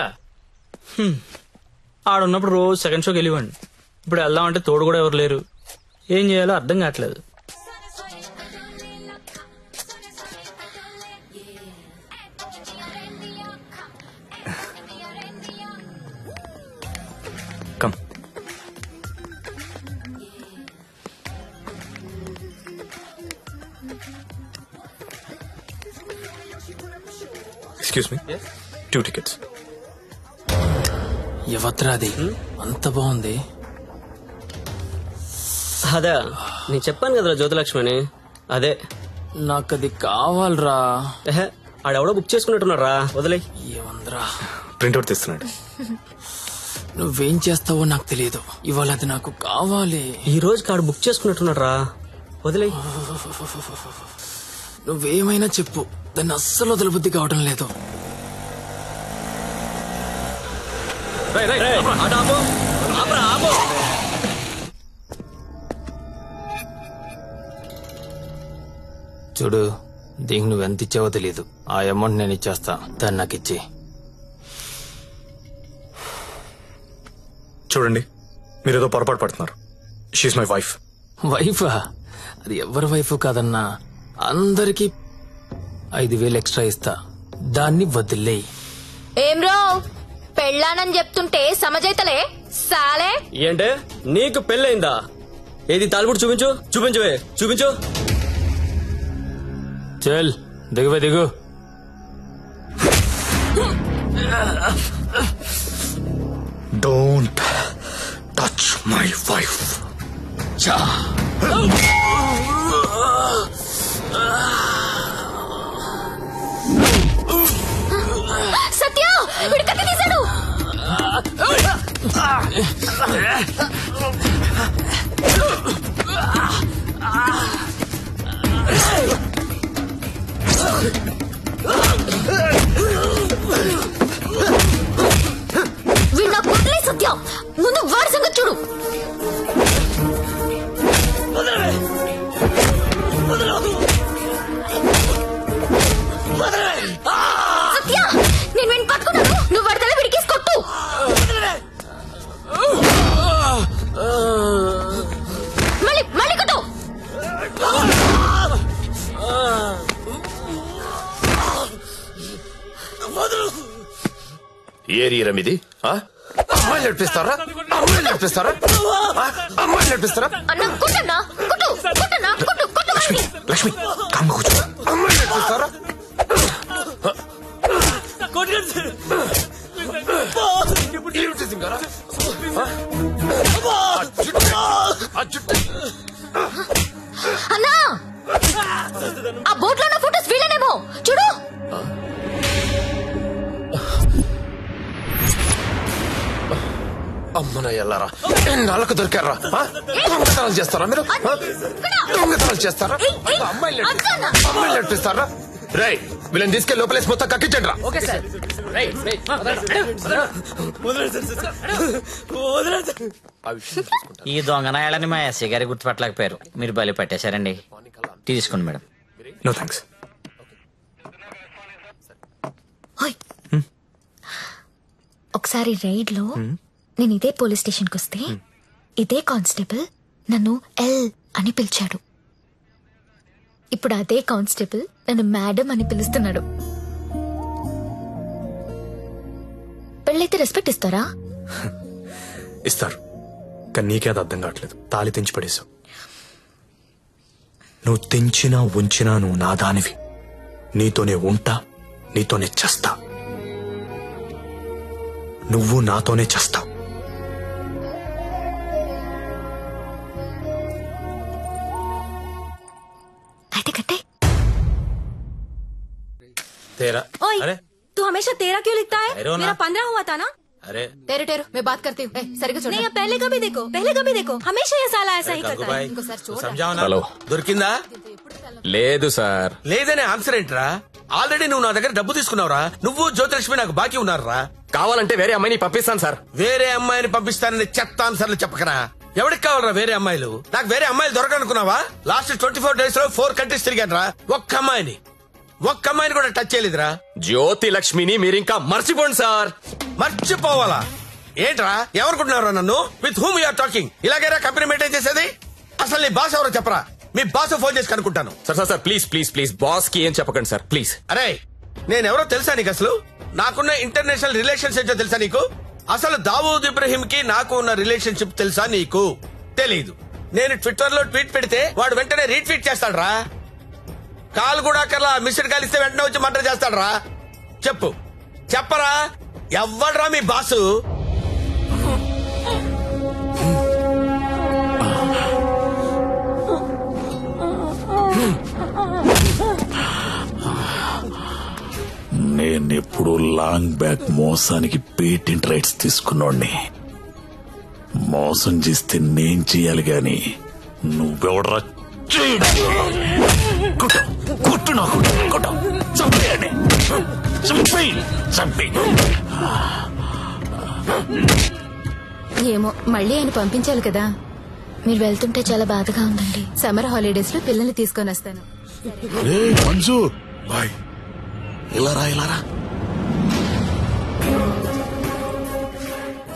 ఆడున్నప్పుడు రోజు సెకండ్ షోకి వెళ్ళివ్వండి. ఇప్పుడు వెళ్దామంటే తోడు కూడా ఎవరు లేరు. ఏం చేయాలో అర్థం కావట్లేదు. కమ్. Excuse me, 2 tickets. ఎవత్రాది అంత బాగుంది? అదే నేను చెప్పాను కదరా జ్యోతిలక్ష్మి అని. అదే నాకు అది కావాలరా. ఆడెవడో బుక్ చేసుకున్నట్టున్నారా, వదిలే. ఏమందరా ప్రింట్అవుట్ తీస్తున్నాడు. నువ్వేం చేస్తావో నాకు తెలియదు, ఇవాళ అది నాకు కావాలి. ఈ రోజుకి ఆడు బుక్ చేసుకున్నట్టున్నాడు రా, వదిలే. నువ్వేమైనా చెప్పు, దాన్ని అస్సలు వదలబుద్ధి కావడం లేదు. చూడు, దీనికి నువ్వెంత ఇచ్చావో తెలీదు. ఆ అమౌంట్ నేను ఇచ్చేస్తా, దాన్ని నాకు ఇచ్చి. చూడండి, మీరేదో పొరపాటు పడుతున్నారు. She's my wife. వైఫా? అది ఎవరి వైఫ్ కాదన్నా. అందరికి 5,000 ఎక్స్ట్రా ఇస్తా, దాన్ని వదిలేయి. ఏం రో పెళ్ళానని చెప్తుంటే సమజైతలే సాలే. ఏంటే నీకు పెళ్ళయిందా? ఏది తాలిబుట్టు చూపించు, చూపించువే, చూపించు. చల్ దిగువే, దిగు. Don't touch my wife. Satya, వీడు కత్తి తీశాడు. వీడు నాకు వదిలే సత్య, ముందు వాడి సంగతి చూడు. సత్య, నేను వీడిని పట్టుకున్నాను, నువ్వు వాడి తల విడికేసి కొట్టు. మళ్ళీ మళ్ళీ కొట్టు. ఏరియా ఇది? అమ్మాయిలు నడిపిస్తారా? అమ్మాయిలు నడిపిస్తారా? అమ్మాయిలు నడిపిస్తారా? అన్న కొట్టన్నా, కొట్టు కొట్టన్నా, కొట్టు కొట్టు. లక్ష్మి, కామ్గా కూర్చో. అమ్మాయిలు నడిపిస్తారా? అన్నా, ఆ బోట్ లో ఉన్న ఫోటోస్ వీళ్ళనేమో చూడు. అమ్మన ఎల్లారా, ఎన్నాళ్ళకు దొరికారా? దొంగతనాలు చేస్తారా మీరు? దొంగతనాలు చేస్తారా? అమ్మాయిలు నడిపిస్తారా? రేయ్, వీళ్ళని తీసుకెళ్ళి లోపలేసి మొత్తం కక్కించండి రా. ఈ దొంగనాయాలని మా ఎస్ఐ గారి గుర్తుపట్టలేకపోయారు, మీరు బలి పట్టేశారండి. తీసుకోండి మేడం. No thanks. ఒకసారి రైడ్ లో నేను ఇదే పోలీస్ స్టేషన్ కి వస్తే ఇదే కానిస్టేబుల్ నన్ను ఎల్ అని పిలిచాడు. ఇప్పుడు అదే కానిస్టేబుల్ నన్ను మేడం అని పిలుస్తున్నాడు. పెళ్ళైతే రెస్పెక్ట్ ఇస్తారా? ఇస్తారు, కానీ నీకే అది అర్థం కావట్లేదు. తాళి తెంచి పడేశావు. నువ్వు తెంచినా ఉంచినా నువ్వు నా దానివి. నీతోనే ఉంటా, నీతోనే చస్తా. నువ్వు నాతోనే చస్తావు. అయితే కట్టే. तेरा ओए, अरे तू हमेशा तेरा क्यों लिखता है? ठहरो ना। मेरा 15 हुआ था ना। अरे तेरे टेरो मैं बात करती हूँ. सर को नहीं, पहले कभी देखो हमेशा ये साला ऐसा ही करता है. इनको सर छोड़. समझाओ ना. హలో దొరికిందా? లేదు సార్. లేదనే ఆన్సర్ ఏంట్రా? ఆల్రెడీ నువ్వు నా దగ్గర డబ్బు తీసుకున్నావురా. నువ్వు జ్యోతిలక్ష్మి నాకు బాకీ ఉన్నారా? కావాలంటే వేరే అమ్మాయిని పంపిస్తాను సార్. వేరే అమ్మాయిని పంపిస్తానని చెత్త ఆన్సర్లు చెప్పకరా. ఎవరికి కావాలరా వేరే అమ్మాయిలు? నాకు వేరే అమ్మాయిలు దొరకనుకున్నావా? లాస్ట్ 24 days లో 4 countries తిరిగాను రా. ఒక్క అమ్మాయిని కూడా టచ్ చేయలేదురా. జ్యోతి లక్ష్మిని మీరింకా మర్చిపోండి సార్. మర్చిపోవాలా ఏంట్రా? ఎవరుకుంటున్నారా నన్ను? With whom you're talking? ఇలాగైనా కంపెనీ మెయింటైన్ చేసేది? అసలు నీ బాస్ ఎవరో చెప్పరా. మీ బాస్ ఫోన్ చేసి కనుక్కుంటాను. Sir sir sir please please please boss కి ఏం చెప్పకండి సార్ ప్లీజ్. అరే నేనెవరో తెలుసా నీకు? అసలు నాకున్న ఇంటర్నేషనల్ రిలేషన్స్ ఏంటో తెలుసా నీకు? అసలు దావూద్ ఇబ్రహీం కి నాకు ఉన్న రిలేషన్షిప్ తెలుసా నీకు? తెలీదు. నేను ట్విట్టర్ లో ట్వీట్ పెడితే వాడు వెంటనే రీట్వీట్ చేస్తాడు రా. కాల్ కూడా అక్కర్లా, మిస్డ్ కాల్ ఇస్తే వెంటనే వచ్చి మర్డర్ చేస్తాడు రా. చెప్పరా ఎవ్వడ్రా మీ బాసు? నేనెప్పుడు లాంగ్ బ్యాక్ మోసానికి పేటెంట్ రైట్స్ తీసుకున్నోడ్ని. మోసం చేస్తే నేను చెయ్యాలి గాని నువ్వెవడరా కొట్టు నాకు కొట్టు చంపేయండి చంపేయి. ఏమో మళ్ళీ ఆయన పంపించాలి కదా. మీరు వెళ్తుంటే చాలా బాధగా ఉందండి. సమ్మర్ హాలిడేస్ లో పిల్లల్ని తీసుకొని వస్తాను. మంజు బాయ్. ఇలారా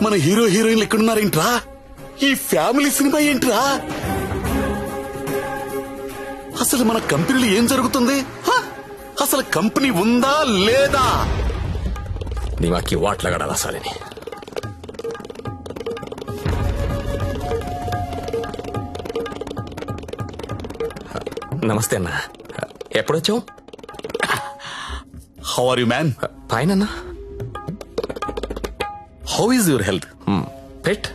మన హీరో హీరోయిన్లు ఎక్కడున్నారేంట్రా? ఈ ఫ్యామిలీ సినిమా ఏంట్రా? అసలు మన కంపెనీలో ఏం జరుగుతుంది? అసలు కంపెనీ ఉందా లేదా? దిమాకి వాట్లగడాలా సాలని. నమస్తే అన్న, ఎప్పుడొచ్చావు? How are you man? Fine అన్న. How is your health? పెట్.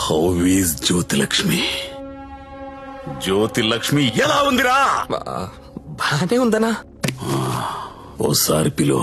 How is Jyothilakshmi? జ్యోతిలక్ష్మి ఎలా ఉందిరా? బానే ఉందనా? ఓసారి పిలో.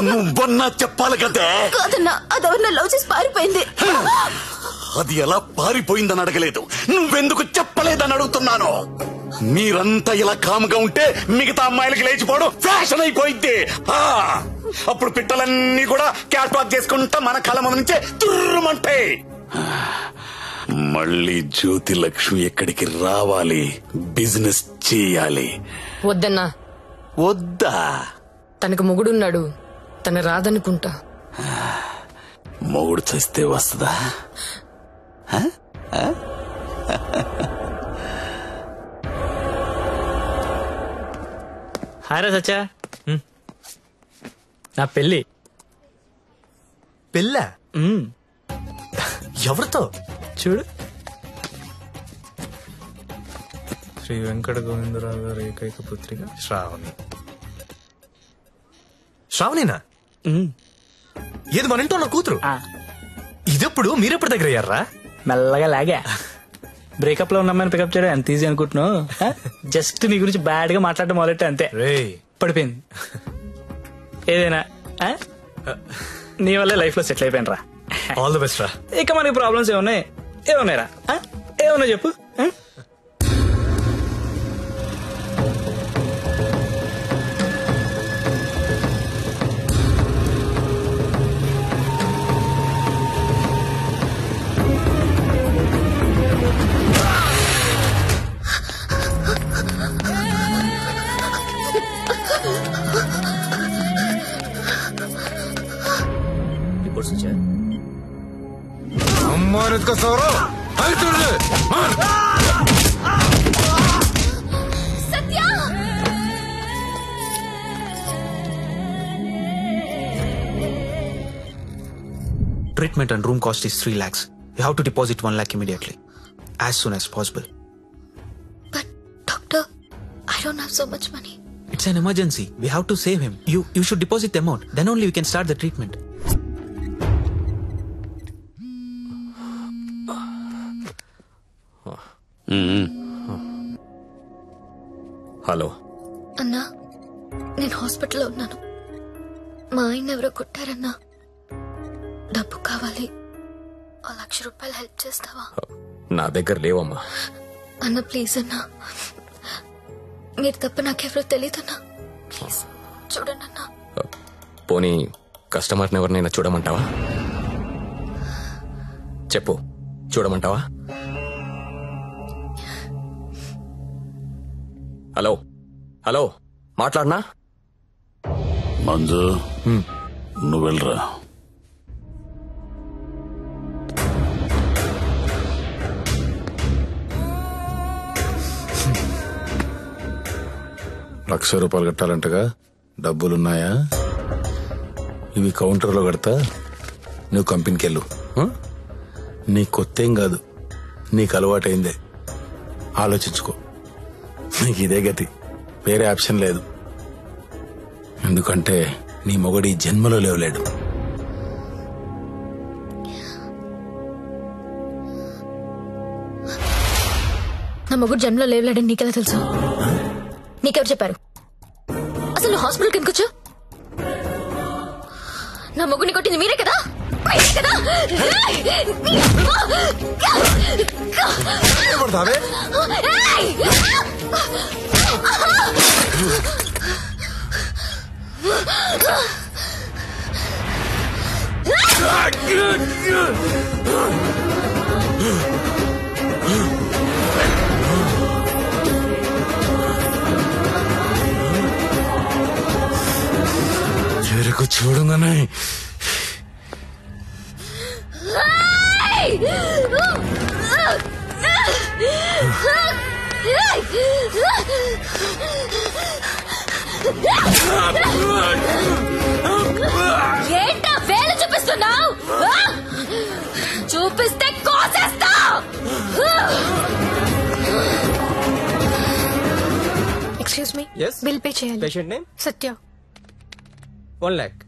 నువ్వన్నా చెప్పాలి కదే. కాదన్నా, అదెవరినో లవ్ చేసి పారిపోయింది. అది ఎలా పారిపోయిందని అడగలేదు, నువ్వెందుకు చెప్పలేదని అడుగుతున్నాను. మీరంతా ఇలా కామ్గా ఉంటే మిగతా అమ్మాయిలకి లేచిపోవడం ఫ్యాషన్ అయిపోయింది. అప్పుడు పిట్టలన్నీ కూడా క్యాట్ వాక్ చేసుకుంటా మన కళ్ళ ముందు నుంచే తుర్రుమంటాయి. మళ్ళీ జ్యోతిలక్ష్మి ఎక్కడికి రావాలి, బిజినెస్ చేయాలి. వద్దన్నా. వద్దా? తనకు మొగుడున్నాడు, తన రాదనుకుంటా. మొగుడు చస్తే వస్తుందా? హాయ్ సచ్చా, నా పెళ్ళి. పెళ్ళా? ఎవరితో? చూడు, శ్రీ వెంకట గోవిందరావు గారి ఏకైక పుత్రిక శ్రావణి. శ్రావణినా? ఏది మన ఇంట్లో నా కూతురు? ఇదెప్పుడు మీరెప్పుడు దగ్గర అయ్యారా? మెల్లగా లాగా. బ్రేకప్ లో ఉన్నమ్మని పికప్ చేయడం ఎంత ఈజీ అనుకుంటున్నావు? జస్ట్ నీ గురించి బ్యాడ్ గా మాట్లాడడం మొదలెట్టే అంతే, పడిపోయింది. ఏదైనా నీ వల్లే లైఫ్ లో సెటిల్ అయిపోయాను రా. ఆల్ ది బెస్ట్ రా. ఇక మనకి ప్రాబ్లమ్స్ ఏమున్నాయి రా? ఏమున్నాయి చెప్పు. Treatment and room cost is 3 lakhs. You have to deposit 1 lakh immediately. As soon as possible. Doctor, I don't have so much money. It's an emergency. We have to save him. You should deposit the amount. Then only we can start the treatment. Hello అన్నా, నేను హాస్పిటల్లో ఉన్నాను. మా ఆయన ఎవరో కొట్టారన్నా. డబ్బు కావాలి. 1,00,000 రూపాయలు హెల్ప్ చేస్తావా? నా దగ్గర లేవమ్మా. అన్న ప్లీజ్ అన్నా, మీరు తప్ప నాకెవరో తెలియదన్నా. ప్లీజ్ చూడండి అన్నా. పోనీ కస్టమర్ని ఎవరినైనా చూడమంటావా? చెప్పు, చూడమంటావా? హలో హలో, మాట్లాడనా? మంజు, నువ్వు వెళ్ళరా. ₹1,00,000 కట్టాలంటగా, డబ్బులున్నాయా? ఇవి కౌంటర్లో కడతా, నువ్వు కంపెనీకి వెళ్ళు. నీ కొత్తేం కాదు, నీకు అలవాటైందే. ఆలోచించుకో, నీకు ఇదే గతి, వేరే ఆప్షన్ లేదు. ఎందుకంటే నీ మొగడి జన్మలో లేవలేడు. నా మొగుడు జన్మలో లేవలేడని నీకెలా తెలుసు? నీకెవరు చెప్పారు? అసలు నువ్వు హాస్పిటల్కి ఎందుకు వచ్చావు? నా మొగుడిని కొట్టింది మీరే కదా? చెరుకు చూడంగానే ఏంటా వేలు చూపిస్తున్నావు? చూపిస్తే కోసేస్తా. ఎక్స్క్యూజ్ మీ, బిల్ పే చేయాలి. పేషెంట్ నేమ్ సత్య. 1 lakh.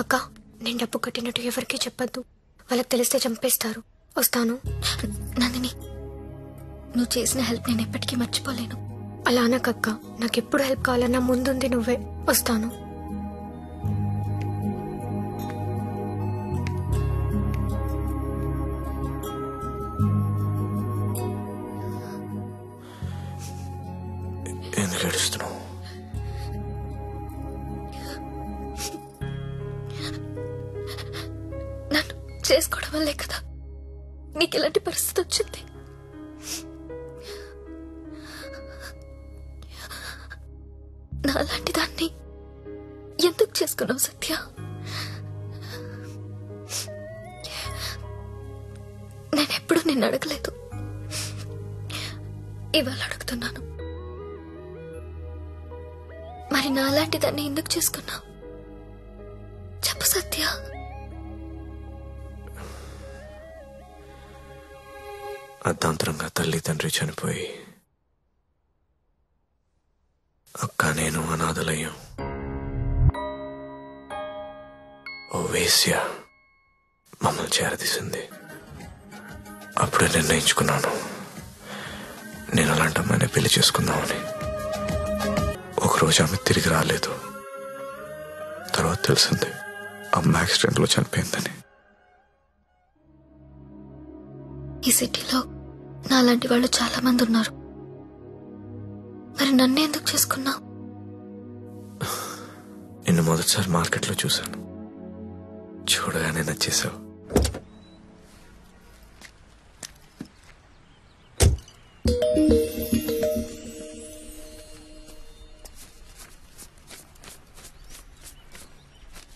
అక్క, నేను డబ్బు కట్టినట్టు ఎవరికీ చెప్పద్దు. వాళ్ళకి తెలిస్తే చంపేస్తారు. వస్తాను. నందిని, నువ్వు చేసిన హెల్ప్ నేను ఎప్పటికీ మర్చిపోలేను. అలా అనకక్క, నాకెప్పుడు హెల్ప్ కావాలన్నా ముందుంది నువ్వే. వస్తాను. ఎందుకు ఏడుస్తున్నావు? నన్ను చేసుకోవడం వల్లే కదా నీకు ఇలాంటి పరిస్థితి వచ్చింది. నాలాంటి దాన్ని ఎందుకు చేసుకున్నావు సత్య? నేనెప్పుడు నిన్ను అడగలేదు, ఇవాళ అడుగుతున్నాను. మరి నాలాంటి దాన్ని ఎందుకు చేసుకున్నావు? చెప్పు సత్య. అర్ధాంతరంగా తల్లి తండ్రి చనిపోయి అక్క నేను అనాథలయ్యాం. ఓ వేశ్య మమ్మల్ని చేరదీసింది. అప్పుడే నిర్ణయించుకున్నాను, నేను అలాంటి అమ్మాయిని పెళ్లి చేసుకుందామని. ఒకరోజు ఆమె తిరిగి రాలేదు. తర్వాత తెలిసింది అమ్మ యాక్సిడెంట్ లో చనిపోయిందని. ఈ సిటీలో నాలాంటి వాళ్ళు చాలా మంది ఉన్నారు. మరి నన్ను ఎందుకు చేసుకున్నావు? నిన్ను మొదటిసారి మార్కెట్లో చూశాను, చూడగానే నచ్చేసావు.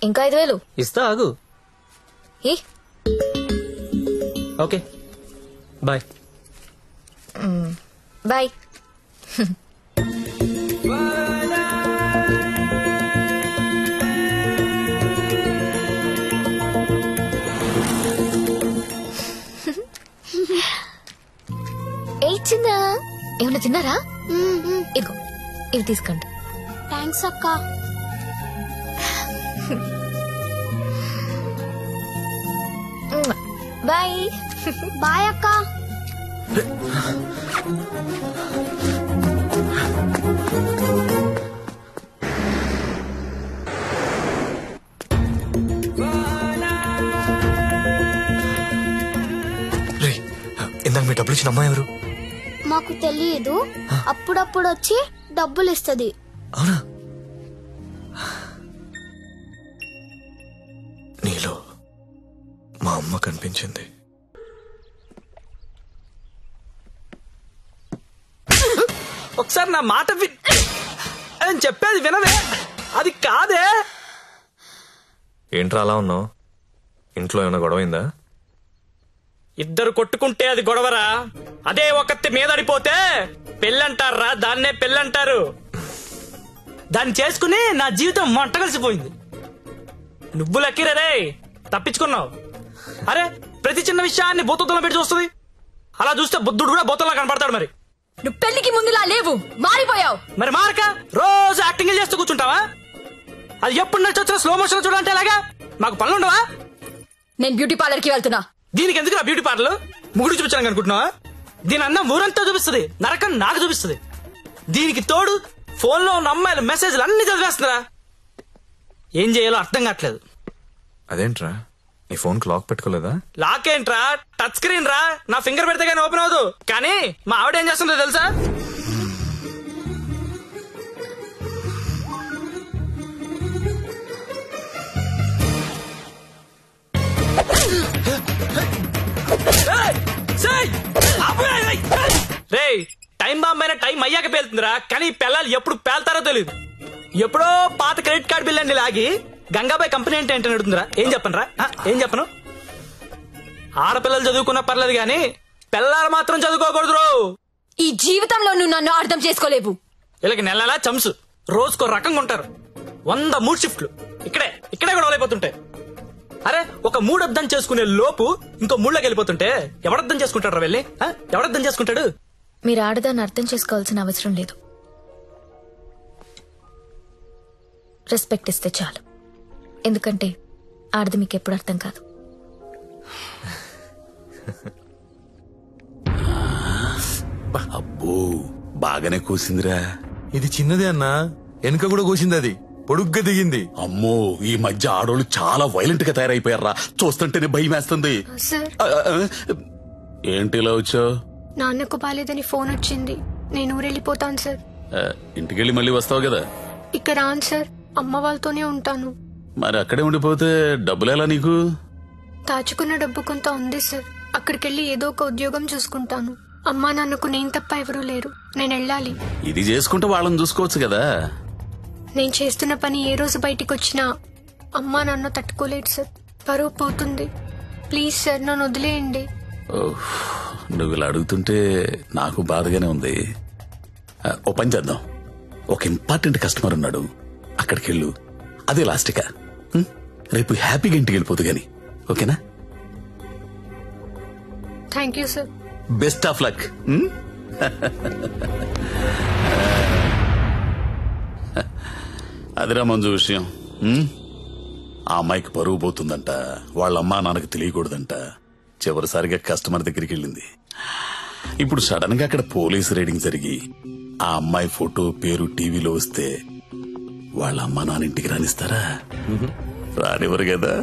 ఇంకా 5,000 ఇస్తా ఆగు. Okay bye. బాయ్. ఏ చిన్న ఏమన్నా తిన్నారా? ఇదిగో ఇవి తీసుకోండి. థ్యాంక్స్ అక్క. బాయ్. బాయ్ అక్క. ఇందాక మీ డబ్బులు ఇచ్చిన అమ్మాయి ఎవరు? మాకు తెలియదు, అప్పుడప్పుడు వచ్చి డబ్బులు ఇస్తుంది. అవునా? నీలో మా అమ్మ కనిపించింది. ఒకసారి నా మాట నేను చెప్పేది వినవే. అది కాదే. ఏంట్రా అలా ఉన్నావు? ఇంట్లో ఏమైనా గొడవైందా? ఇద్దరు కొట్టుకుంటే అది గొడవరా? అదే ఒకటి మీదడిపోతే పెళ్ళంటారా? దాన్నే పెళ్ళంటారు. దాన్ని చేసుకుని నా జీవితం మంట కలిసిపోయింది. నువ్వు లక్కీరే, తప్పించుకున్నావు. అరే ప్రతి చిన్న విషయాన్ని బోతల్లో పెట్టి చూస్తుంది. అలా చూస్తే బుద్ధుడు కూడా బోతల్లా కనపడతాడు. మరి నువ్వు పెళ్లికి ముందులా లేవు, మారిపోయావు. మరి మారక రోజు యాక్టింగ్ చేస్తూ కూర్చుంటావా? అది ఎప్పుడు నచ్చొచ్చినా స్లో మోషన్ చూడాలంటే ఎలాగా? మాకు పనులుండవా? నేను బ్యూటీ పార్లర్ కి వెళ్తున్నా. దీనికి ఎందుకు నా బ్యూటీ పార్లర్? ముగుడు చూపించాను అనుకుంటున్నావా? దీని అన్నం ఊరంతా చూపిస్తుంది, నరకం నాకు చూపిస్తుంది. దీనికి తోడు ఫోన్ లో ఉన్న అమ్మాయిల మెసేజ్లు అన్ని చదివేస్తున్నారా? ఏం చేయాలో అర్థం కావట్లేదు. అదేంట్రా నీ ఫోన్ కి లాక్ పెట్టుకోలేదా? లాక్ ఏంట్రా, టచ్ స్క్రీన్ రా. నా ఫింగర్ పెడితే కానీ ఓపెన్ అవ్వదు. కానీ మా ఆవిడ ఏం చేస్తుందో తెలుసా? రే టైం బాంబ్ అయినా టైం అయ్యాక పేలుతుందిరా. కానీ పిల్లలు ఎప్పుడు పేల్తారో తెలియదు. ఎప్పుడో పాత క్రెడిట్ కార్డు బిల్ అండి లాగి గంగాబాయ్ కంపెనీ అంటే ఏంటని అడుగుతుందిరా. ఏం చెప్పను రా? ఏం చెప్పను? ఆడపిల్లలు చదువుకున్నా పర్లేదు గాని పిల్లలు మాత్రం చదువుకోకూడదు. ఈ జీవితంలో నువ్వు నన్ను అర్థం చేసుకోలేవు. వీళ్ళకి నెలలా చంసు, రోజుకో రకంగా ఉంటారు. 100 మూడు షిఫ్ట్లు ఇక్కడే గొడవలైపోతుంటాయి. అరే ఒక మూడు అర్థం చేసుకునే లోపు ఇంకో మూడులోకి వెళ్ళిపోతుంటే ఎవడర్థం చేసుకుంటాడు? వెళ్ళి ఎవడర్థం చేసుకుంటాడు? మీరు ఆడదాన్ని అర్థం చేసుకోవాల్సిన అవసరం లేదు. రెస్పెక్ట్ ఇస్తే చాలు. ఎందుకంటే ఆడది మీకు ఎప్పుడు అర్థం కాదు. అబ్బో బాగానే కూసిందిరా. ఇది చిన్నదే అన్నా, వెనుక కూడా కూసింది. అది పొడుగ్గా దిగింది. అమ్మో ఈ మధ్య ఆడోళ్ళు చాలా వైలెంట్ గా తయారైపోయారా. చూస్తుంటేనే భయం వేస్తుంది. ఏంటి ఇలా వచ్చావు? నాన్నకు బాలేదని ఫోన్ వచ్చింది. నేను ఊరెళ్ళిపోతాను సార్. ఇంటికెళ్ళి మళ్ళీ వస్తావు కదా? ఇక రాను సార్, అమ్మ వాళ్ళతోనే ఉంటాను. మరి అక్కడే ఉండిపోతే డబ్బులు ఎలా నీకు? దాచుకున్న డబ్బు కొంత ఉంది సార్. అక్కడికెళ్ళి ఏదో ఒక ఉద్యోగం చూసుకుంటాను. అమ్మా నాన్నకు నేను తప్ప ఎవరూ లేరు. నేను వెళ్ళాలి. ఇది చేసుకుంటే వాళ్ళని చూసుకోవచ్చు కదా. నేను చేస్తున్న పని ఏ రోజు బయటికి వచ్చినా అమ్మా నాన్న తట్టుకోలేడు సార్. పరువు పోతుంది. ప్లీజ్ సార్ నన్ను వదిలేయండి. నువ్వు ఇలా అడుగుతుంటే నాకు బాధగానే ఉంది. ఓ పని చేద్దాం. ఒక ఇంపార్టెంట్ కస్టమర్ ఉన్నాడు, అక్కడికి వెళ్ళు. అదే లాస్ట్గా. రేపు హ్యాపీగా ఇంటికి వెళ్ళిపోదు గాని. ఓకేనా? Thank you sir. Best of luck. అదిరా మంజు విషయం. ఆ అమ్మాయికి పరువు పోతుందంట. వాళ్ళ అమ్మా నాన్నకు తెలియకూడదంట. చివరిసారిగా కస్టమర్ దగ్గరికి వెళ్ళింది. ఇప్పుడు సడన్ గా అక్కడ పోలీసు రైడింగ్ జరిగి ఆ అమ్మాయి ఫోటో పేరు టీవీలో వస్తే వాళ్ళ అమ్మా నాన్న ఇంటికి రానిస్తారా? రానివ్వరు కదా.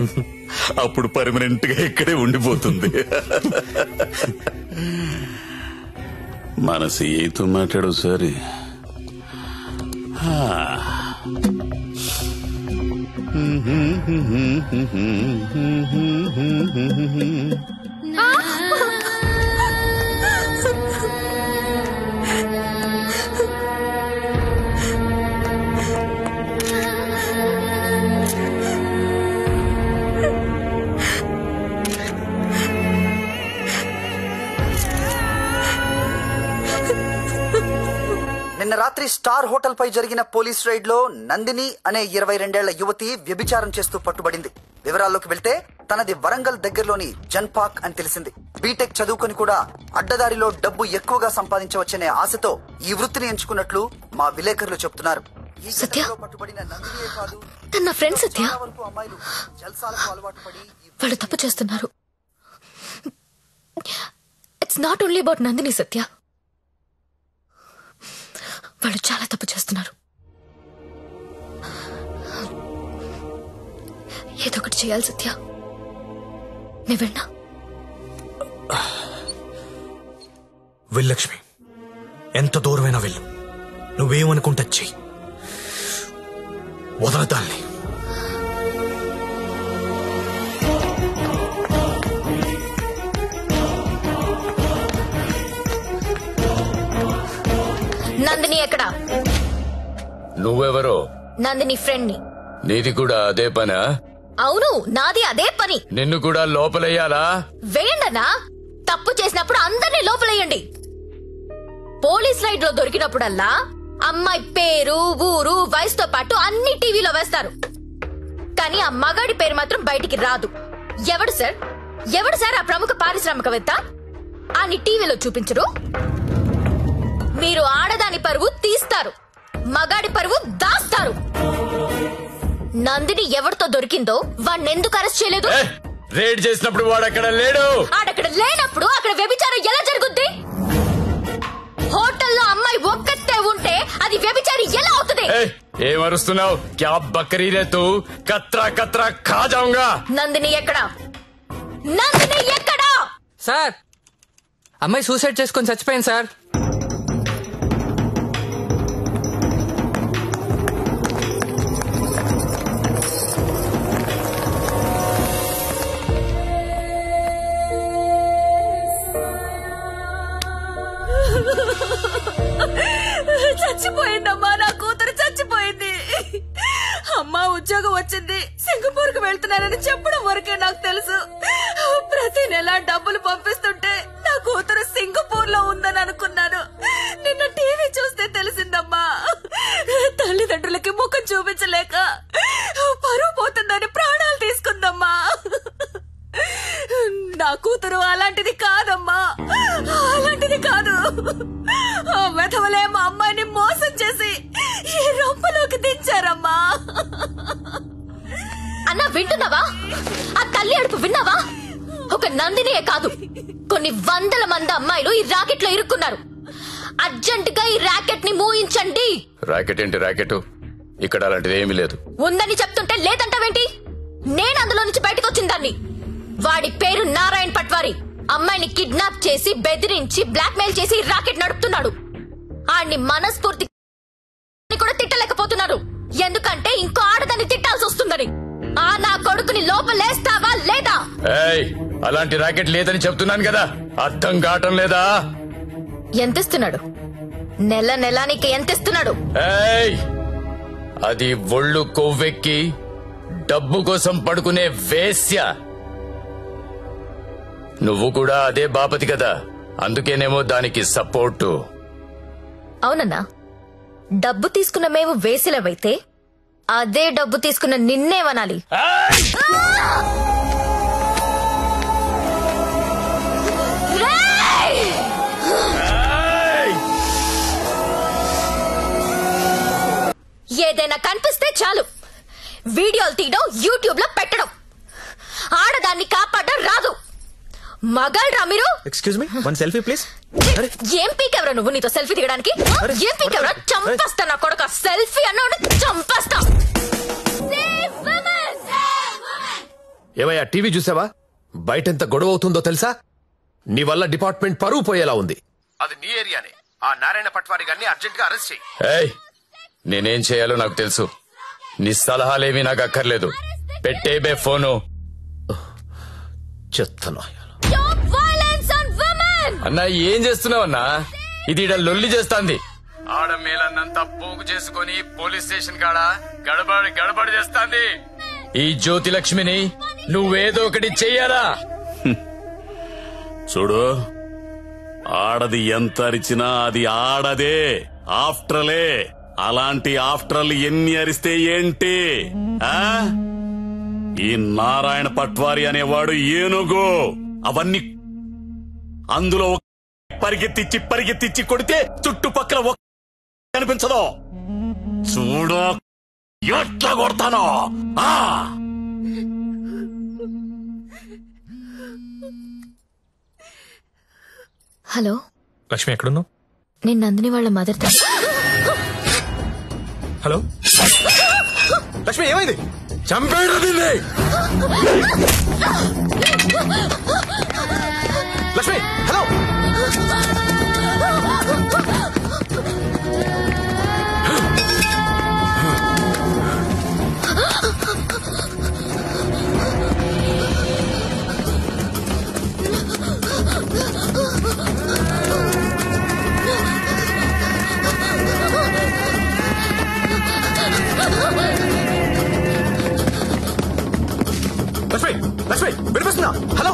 అప్పుడు పర్మనెంట్ గా ఇక్కడే ఉండిపోతుంది. మన సీతో మాట్లాడు సరే. రాత్రి స్టార్ హోటల్ పై జరిగిన పోలీస్ రైడ్ లో నందిని అనే 22 యువతి వ్యభిచారం చేస్తూ పట్టుబడింది. వివరాల్లోకి వెళ్తే తనది వరంగల్ దగ్గరలోని జన్పాక్ అని తెలిసింది. బీటెక్ చదువుకొని కూడా అడ్డదారిలో డబ్బు ఎక్కువగా సంపాదించవచ్చనే ఆశతో ఈ వృత్తిని ఎంచుకున్నట్లు మా విలేకరులు చెప్తున్నారు. ఈ ఘటనలో పట్టుబడిన నందినియే కాదు, తన ఫ్రెండ్ సత్య చాలా వరకు అమ్మాయిలు జల్సాలకు అలవాటు పడి వాళ్ళు తప్పు చేస్తున్నారు. It's not only about Nandini Satya, వాళ్ళు చాలా తప్పు చేస్తున్నారు. ఏదో ఒకటి చేయాలి సత్య. నీ వెళ్ళా వెళ్ళక్ష్మి, ఎంత దూరమైనా వెళ్ళు. నువ్వేమనుకుంటా చెయ్యి, వదలదాల్ని. నందిని ఎక్కడా? నువ్వెవరో? నందిని ఫ్రెండ్ ని. నీది కూడా అదే పనా? అవును, నాది అదే పని. నిన్ను కూడా లోపలయ్యాలా? వేయండనా? తప్పు చేసినప్పుడు అందరినీ లోపలేయండి. పోలీస్ రైడ్ లో దొరికినప్పుడల్లా అమ్మాయి పేరు, ఊరు, వయసుతో పాటు అన్ని టీవీలో వేస్తారు. కానీ ఆ మగాడి పేరు మాత్రం బయటికి రాదు. ఎవడు సార్ ఆ ప్రముఖ పారిశ్రామికవేత్త? అని టీవీలో చూపించరు. మీరు ఆడదాని పరువు తీస్తారు, మగాడి పరువు దాస్తారు. నందిని ఎవరితో దొరికిందో వాడిని ఎందుకు అరెస్ట్ చేయలేదు? రేడ్ చేసినప్పుడు వాడు అక్కడ లేడు. ఆడక్కడ లేనప్పుడు అక్కడ వ్యభిచారం ఎలా జరుగుద్ది? హోటల్లో అమ్మాయి ఒక్కతే ఉంటే అది వ్యభిచారి ఎలా అవుతుంది? ఏమరుస్తున్నావు? క్యా బకరీ రే తూ? కత్రా కత్రా ఖా జాऊंगा. నందిని ఎక్కడా? నందిని ఎక్కడా? సార్, అమ్మాయి సూసైడ్ చేసుకొని చచ్చిపోయింది సార్. చచ్చిపోయిందమ్మా, నా కూతురు చచ్చిపోయింది. అమ్మా ఉద్యోగం వచ్చింది, సింగపూర్ కు వెళ్తున్నానని చెప్పడం వరకే నాకు తెలుసు. ప్రతి నెల డబ్బులు పంపిస్తుంటే నా కూతురు సింగపూర్ లో ఉందని అనుకున్నాను. నిన్న టీవీ చూస్తే తెలిసిందమ్మా. తల్లిదండ్రులకి ముఖం చూపించలేక పరువు పోతుందని ప్రాణాలు తీసుకుందమ్మా. నా కూతురు అలాంటిది కాదమ్మా, అలాంటిది కాదు. ఆ వెధవలే మా అమ్మాయిని మోసం చేసి ఈ రొంపలోకి దించారమ్మా. అన్నా వింటున్నావా? ఆ తల్లి అడుపు విన్నావా? ఒక నందినియే కాదు, కొన్ని వందల మంది అమ్మాయిలు ఈ రాకెట్ లో ఇరుక్కున్నారు. అర్జెంట్ గా ఈ రాకెట్ ని మూయించండి. రాకెట్ ఏంటి రాకెట్? ఇక్కడ అలాంటిది ఏమీ లేదు. ఉందని చెప్తుంటే లేదంటావేంటి? నేను అందులో నుంచి బయటకు వచ్చిన దాన్ని. వాడి పేరు నారాయణ్ పట్వారి. అమ్మాయిని కిడ్నాప్ చేసి బెదిరించి బ్లాక్మెయిల్ చేసి రాకెట్ నడుపుతున్నాడు. ఆడిని మనస్ఫూర్తి కూడా తిట్టలేకపోతున్నారు, ఎందుకంటే ఇంకో ఆడదాన్ని తిట్టాల్సి వస్తుందని. ఆ నా కొడుకుని లోపలేస్తావా లేదా? అలాంటి రాకెట్ లేదని చెప్తున్నాను కదా, అర్థం కావటం లేదా? ఎంతిస్తున్నాడు? నెల నెలానికి ఎంతిస్తున్నాడు? అది ఒళ్ళు కొవ్వెక్కి డబ్బు కోసం పడుకునే వేశ్య. నువ్వు కూడా అదే బాపతి కదా, అందుకేనేమో దానికి సపోర్టు. అవునన్నా, డబ్బు తీసుకున్న మేము వేసిలవైతే అదే డబ్బు తీసుకున్న నిన్నేమనాలి? ఏదైనా కనిపిస్తే చాలు వీడియోలు తీయడం, యూట్యూబ్ లో పెట్టడం. ఆడదాన్ని కాపాడడం రాదు. మగాళ్ళరా మీరు? Excuse me, one selfie please. ఏం పీకెవరా నువ్వు? నీతో సెల్ఫీ దిగడానికి ఏం పీకెవరా? చంపేస్తా నా కొడుక. సెల్ఫీ అన్నాడు చంపేస్తా. ఏమయ్యా, టీవీ చూసావా? బయటెంత గొడవ అవుతుందో తెలుసా? నీ వల్ల డిపార్ట్మెంట్ పరువు పోయేలా ఉంది. అది నీ ఏరియానే. ఆ నారాయణ పట్వారి గారిని అర్జెంట్ గా అరెస్ట్ చేయి. నేనేం చేయాలో నాకు తెలుసు. నీ సలహాలేమీ నాకు అక్కర్లేదు. పెట్టేబే ఫోను. చెత్తనా అన్నా, ఏం చేస్తున్నావన్నా? ఇది ఈడ లొల్లి చేస్తాంది. ఆడమేలన్నంతా పోగు చేసుకుని పోలీస్ స్టేషన్ కాడ గడబడి చేస్తాంది. ఈ జ్యోతిలక్ష్మిని నువ్వేదో ఒకటి చెయ్యాలా? చూడు, ఆడది ఎంత అరిచినా అది ఆడదే. ఆఫ్టర్లే అలాంటి ఆఫ్టర్లు ఎన్ని అరిస్తే ఏంటి? ఈ నారాయణ పట్వారి అనేవాడు ఏనుగు. అవన్నీ అందులో పరిగెత్తిచ్చి కొడితే చుట్టుపక్కల కనిపించదు. చూడు ఎట్లా కొడతానో. హలో లక్ష్మి ఎక్కడున్నావు? నేను నందిని వాళ్ళ మదర్. హలో లక్ష్మి, ఏమైంది? చంపేడు దీన్ని. లక్ష్మి హలో. లక్ష్మి వినిపిస్తుందా? హలో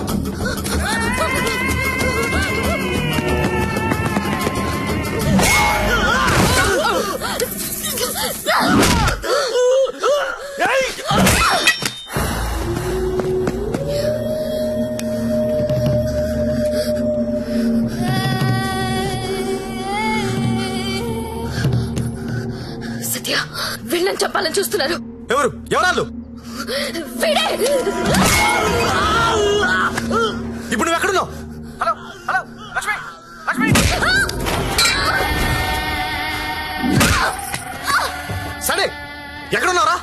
సత్య, వీళ్ళని చెప్పాలని చూస్తున్నారు. ఎవరాళ్ళు? ఇప్పుడు నువ్వు ఎక్కడున్నావు? Hello hello Lakshmi Lakshmi. సరే ఎక్కడున్నారా?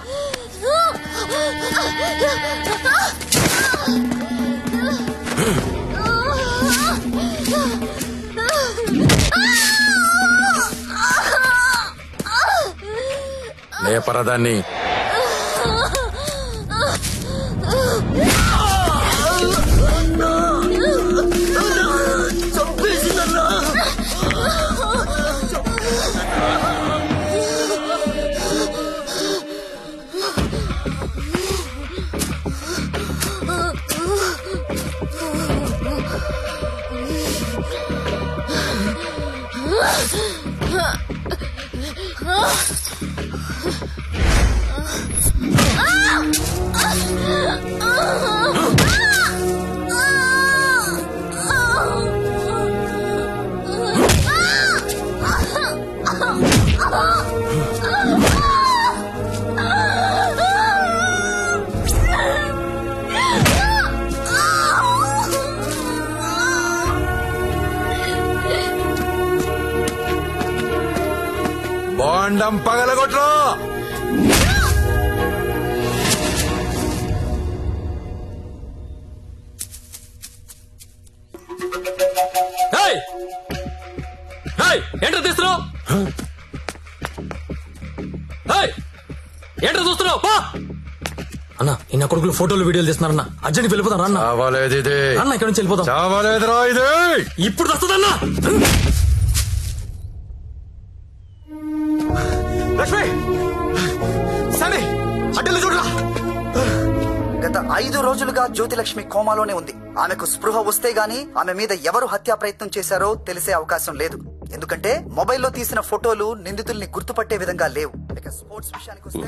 లేపరదాన్ని. బాండం పగలగొట్రా. ఏంటో తీస్తున్నావు? ఏంటో చూస్తున్నావు? అన్న ఇన్న కొడుకులు ఫోటోలు వీడియోలు తీస్తున్నారన్న. అర్జెంట్ వెళ్ళిపోతాను అన్న. అన్న ఇక్కడ నుంచి వెళ్ళిపోతాం. చావాలేదురా ఇది. ఇప్పుడు వస్తుందన్నా. లక్ష్మి సరే అడ్డలు చూడరా. గత 5 రోజులుగా జ్యోతిలక్ష్మి కోమాలోనే ఉంది. ఆమెకు స్పృహ వస్తే గానీ ఆమె మీద ఎవరు హత్యా ప్రయత్నం చేశారో తెలిసే అవకాశం లేదు. ఎందుకంటే మొబైల్లో తీసిన ఫోటోలు నిందితుల్ని గుర్తుపట్టే విధంగా లేవు. ఇక స్పోర్ట్స్ విషయానికి వస్తే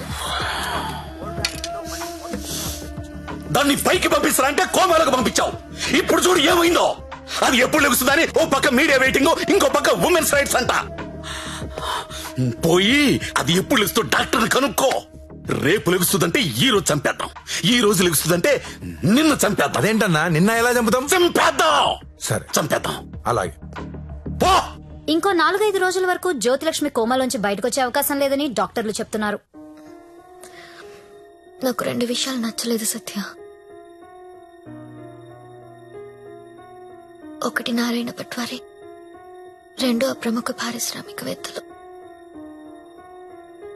దాన్ని పైకి పంపిస్తారంటే కోమాలకు పంపించావు. ఇప్పుడు చూడు ఏమైందో. అది ఎప్పుడు లెగుస్తుందని ఓ పక్క మీడియా వెయిటింగ్, ఇంకో పక్క ఉమెన్స్ రైట్స్ అంట. పోయి అది ఎప్పుడు లెగుస్తూ డాక్టర్ని కనుక్కో. రేపు లెగుస్తుందంటే ఈ రోజు చంపేద్దాం, ఈ రోజు లెగుస్తుందంటే నిన్ను చంపేద్దాం. అదేంటన్నా నిన్న ఎలా చంపుతాం? చంపేద్దాం. సరే చంపేద్దాం. అలాగే. ఇంకో 4-5 రోజుల వరకు జ్యోతిలక్ష్మి కోమాలోంచి బయటకొచ్చే అవకాశం లేదని డాక్టర్లు చెప్తున్నారు. నాకు 2 విషయాలు నచ్చలేదు సత్య. ఒకటి నారాయణ పట్వారి, 2 ప్రముఖ పారిశ్రామికవేత్తలు.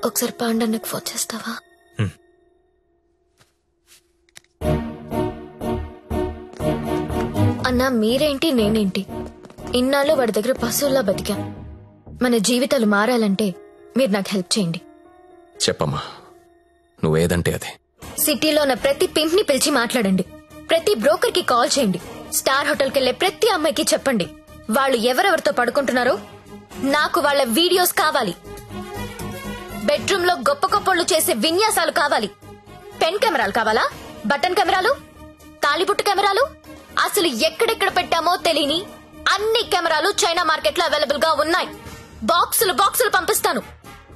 ఒకసారి పాండన్నకు ఫోన్ చేస్తావా? అన్నా మీరేంటి నేనేంటి, ఇన్నాళ్ళు వాడి దగ్గర పశువుల్లా బతికాం. మన జీవితాలు మారాలంటే మీరు నాకు హెల్ప్ చేయండి. చెప్పమ్మా, నువ్వేదంటే అదే. సిటీలో ఉన్న ప్రతి పింప్ ని పిలిచి మాట్లాడండి. ప్రతి బ్రోకర్ కి కాల్ చేయండి. స్టార్ హోటల్ కెళ్లే ప్రతి అమ్మాయికి చెప్పండి వాళ్ళు ఎవరెవరితో పడుకుంటున్నారో నాకు వాళ్ళ వీడియోస్ కావాలి. బెడ్రూమ్ లో గొప్ప గొప్పళ్ళు చేసే విన్యాసాలు కావాలి. పెన్ కెమెరాలు కావాలా? బటన్ కెమెరాలు, తాళిబుట్టు కెమెరాలు, అసలు ఎక్కడెక్కడ పెట్టామో తెలియని అన్ని కెమెరాలు చైనా మార్కెట్ లో అవైలబుల్ గా ఉన్నాయి. బాక్సులు బాక్సులు పంపిస్తాను.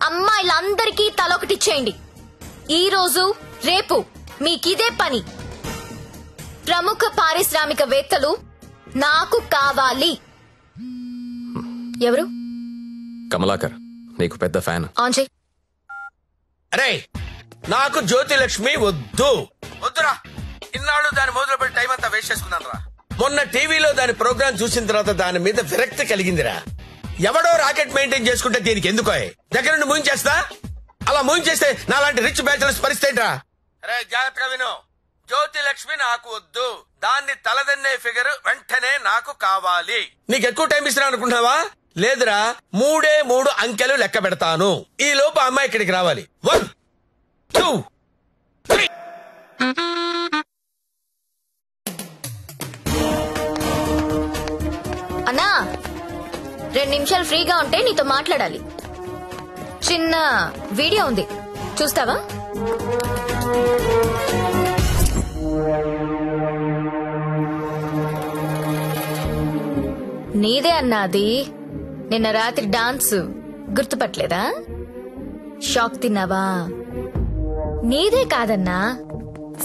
అమ్మాయిలందరికీ తలొకటి ఇచ్చేయండి. ఈ రోజు రేపు మీకిదే పని. ప్రముఖ పారిశ్రామికవేత్తలు నాకు కావాలి. ఎవరు? కమలాకర్, నీకు పెద్ద ఫ్యాన్. ఆన్ చేయి. అరే నాకు జ్యోతిలక్ష్మి వద్దు. వద్దురా. ఇన్నాళ్ళు దాని మొదలు పెట్టి టైం అంతా వేస్ట్ చేసుకున్నాను రా. మొన్న టీవీలో దాని ప్రోగ్రామ్ చూసిన తర్వాత దాని మీద విరక్తి కలిగిందిరా. ఎవడో రాకెట్ మెయింటైన్ చేసుకుంటే దీనికి ఎందుకో దగ్గర నుండి మూయించేస్తా. అలా మూయించేస్తే నాలాంటి రిచ్ బ్యాచులర్స్ పరిస్థితి రా. అరే జాగ్రత్తగా విను. జ్యోతిలక్ష్మి నాకు వద్దు. దాన్ని తలదన్నే ఫిగర్ వెంటనే నాకు కావాలి. నీకు ఎక్కువ టైం ఇస్తున్నా అనుకుంటున్నావా? లేదురా, 3 అంకెలు లెక్క పెడతాను. ఈ లోపు అమ్మాయి ఇక్కడికి రావాలి. 1 2 3. అన్నా, 2 నిమిషాలు ఫ్రీగా ఉంటే నీతో మాట్లాడాలి. చిన్న వీడియో ఉంది, చూస్తావా? నీదే అన్నా అది. నిన్న రాత్రి డాన్స్ గుర్తుపట్టలేదా? షాక్ తిన్నావా? నీదే కాదన్నా,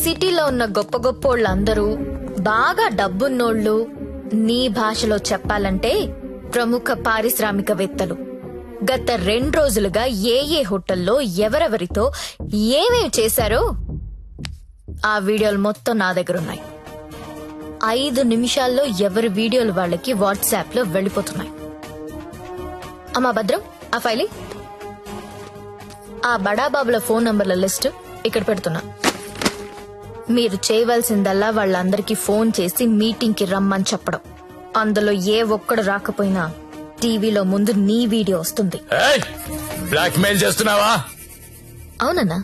సిటీలో ఉన్న గొప్ప గొప్పోళ్ళందరూ బాగా డబ్బున్నోళ్ళు. నీ భాషలో చెప్పాలంటే ప్రముఖ పారిశ్రామికవేత్తలు గత 2 రోజులుగా ఏ హోటల్లో ఎవరెవరితో ఏమేమి చేశారో ఆ వీడియోలు మొత్తం నా దగ్గర ఉన్నాయి. 5 నిమిషాల్లో ఎవరి వీడియోలు వాళ్ళకి వాట్సాప్ లో వెళ్లిపోతున్నాయి. అమ్మా భద్రం, ఆ ఫైలి ఆ బడాబాబుల ఫోన్ నంబర్ల లిస్టు ఇక్కడ పెడుతున్నా. మీరు చేయవలసిందల్లా వాళ్ళందరికీ ఫోన్ చేసి మీటింగ్ కి రమ్మని చెప్పడం. అందులో ఏ ఒక్కడు రాకపోయినా టీవీలో ముందు నీ వీడియో వస్తుంది. బ్లాక్ మెయిల్ చేస్తున్నావా? అవునన్నా,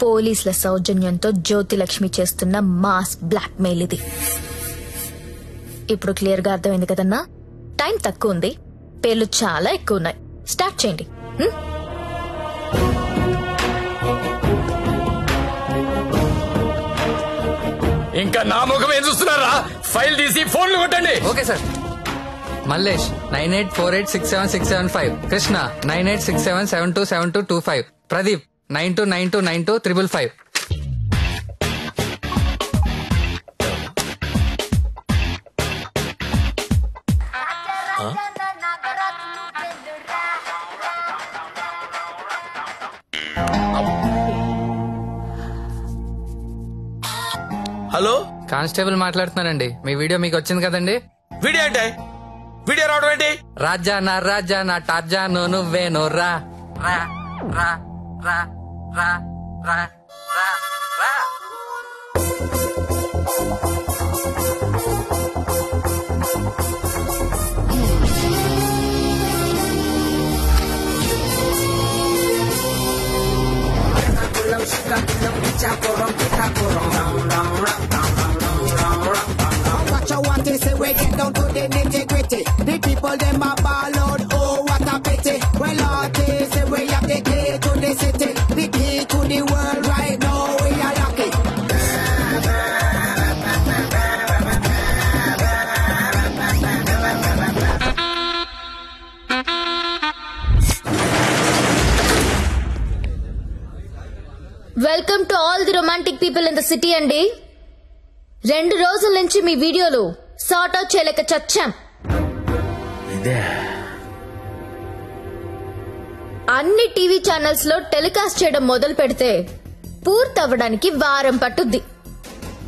పోలీసుల సౌజన్యంతో జ్యోతిలక్ష్మి చేస్తున్న మాస్ బ్లాక్ మెయిల్ ఇది. ఇప్పుడు క్లియర్ గా అర్థమైంది కదన్నా? టైం తక్కువ ఉంది, పేర్లు చాలా ఎక్కువ ఉన్నాయి. స్టార్ట్ చేయండి. ఇంకా నా ముఖం ఏం చూస్తున్నారా? ఫైల్ తీసి ఫోన్లు కొట్టండి. Okay sir. Mallesh 9848676775, Krishna 9867727225, Pradeep 92929255. Hello, constable మాట్లాడుతున్నానండి. మీ వీడియో మీకు వచ్చింది కదండి? వీడియో అంటే వీడియో రావడం ఏంటి? రాజా నా టార్జాను నువ్వేను రా రా రా రా రా రా రా రా. Watch out what they say, we get down to the nitty-gritty. The people them a ball out, oh what a pity. Well artists say we have the key to the city, the key to the world right now, we are lucky. Welcome to all the romantic people in the city అండి. 2 రోజుల నుంచి మీ వీడియోలు సార్ట్ అవుట్ చేయలేక చచ్చాం. అన్ని టీవీ ఛానల్స్ లో టెలికాస్ట్ చేయడం మొదలు పెడితే పూర్తవ్వడానికి వారం పట్టుద్ది.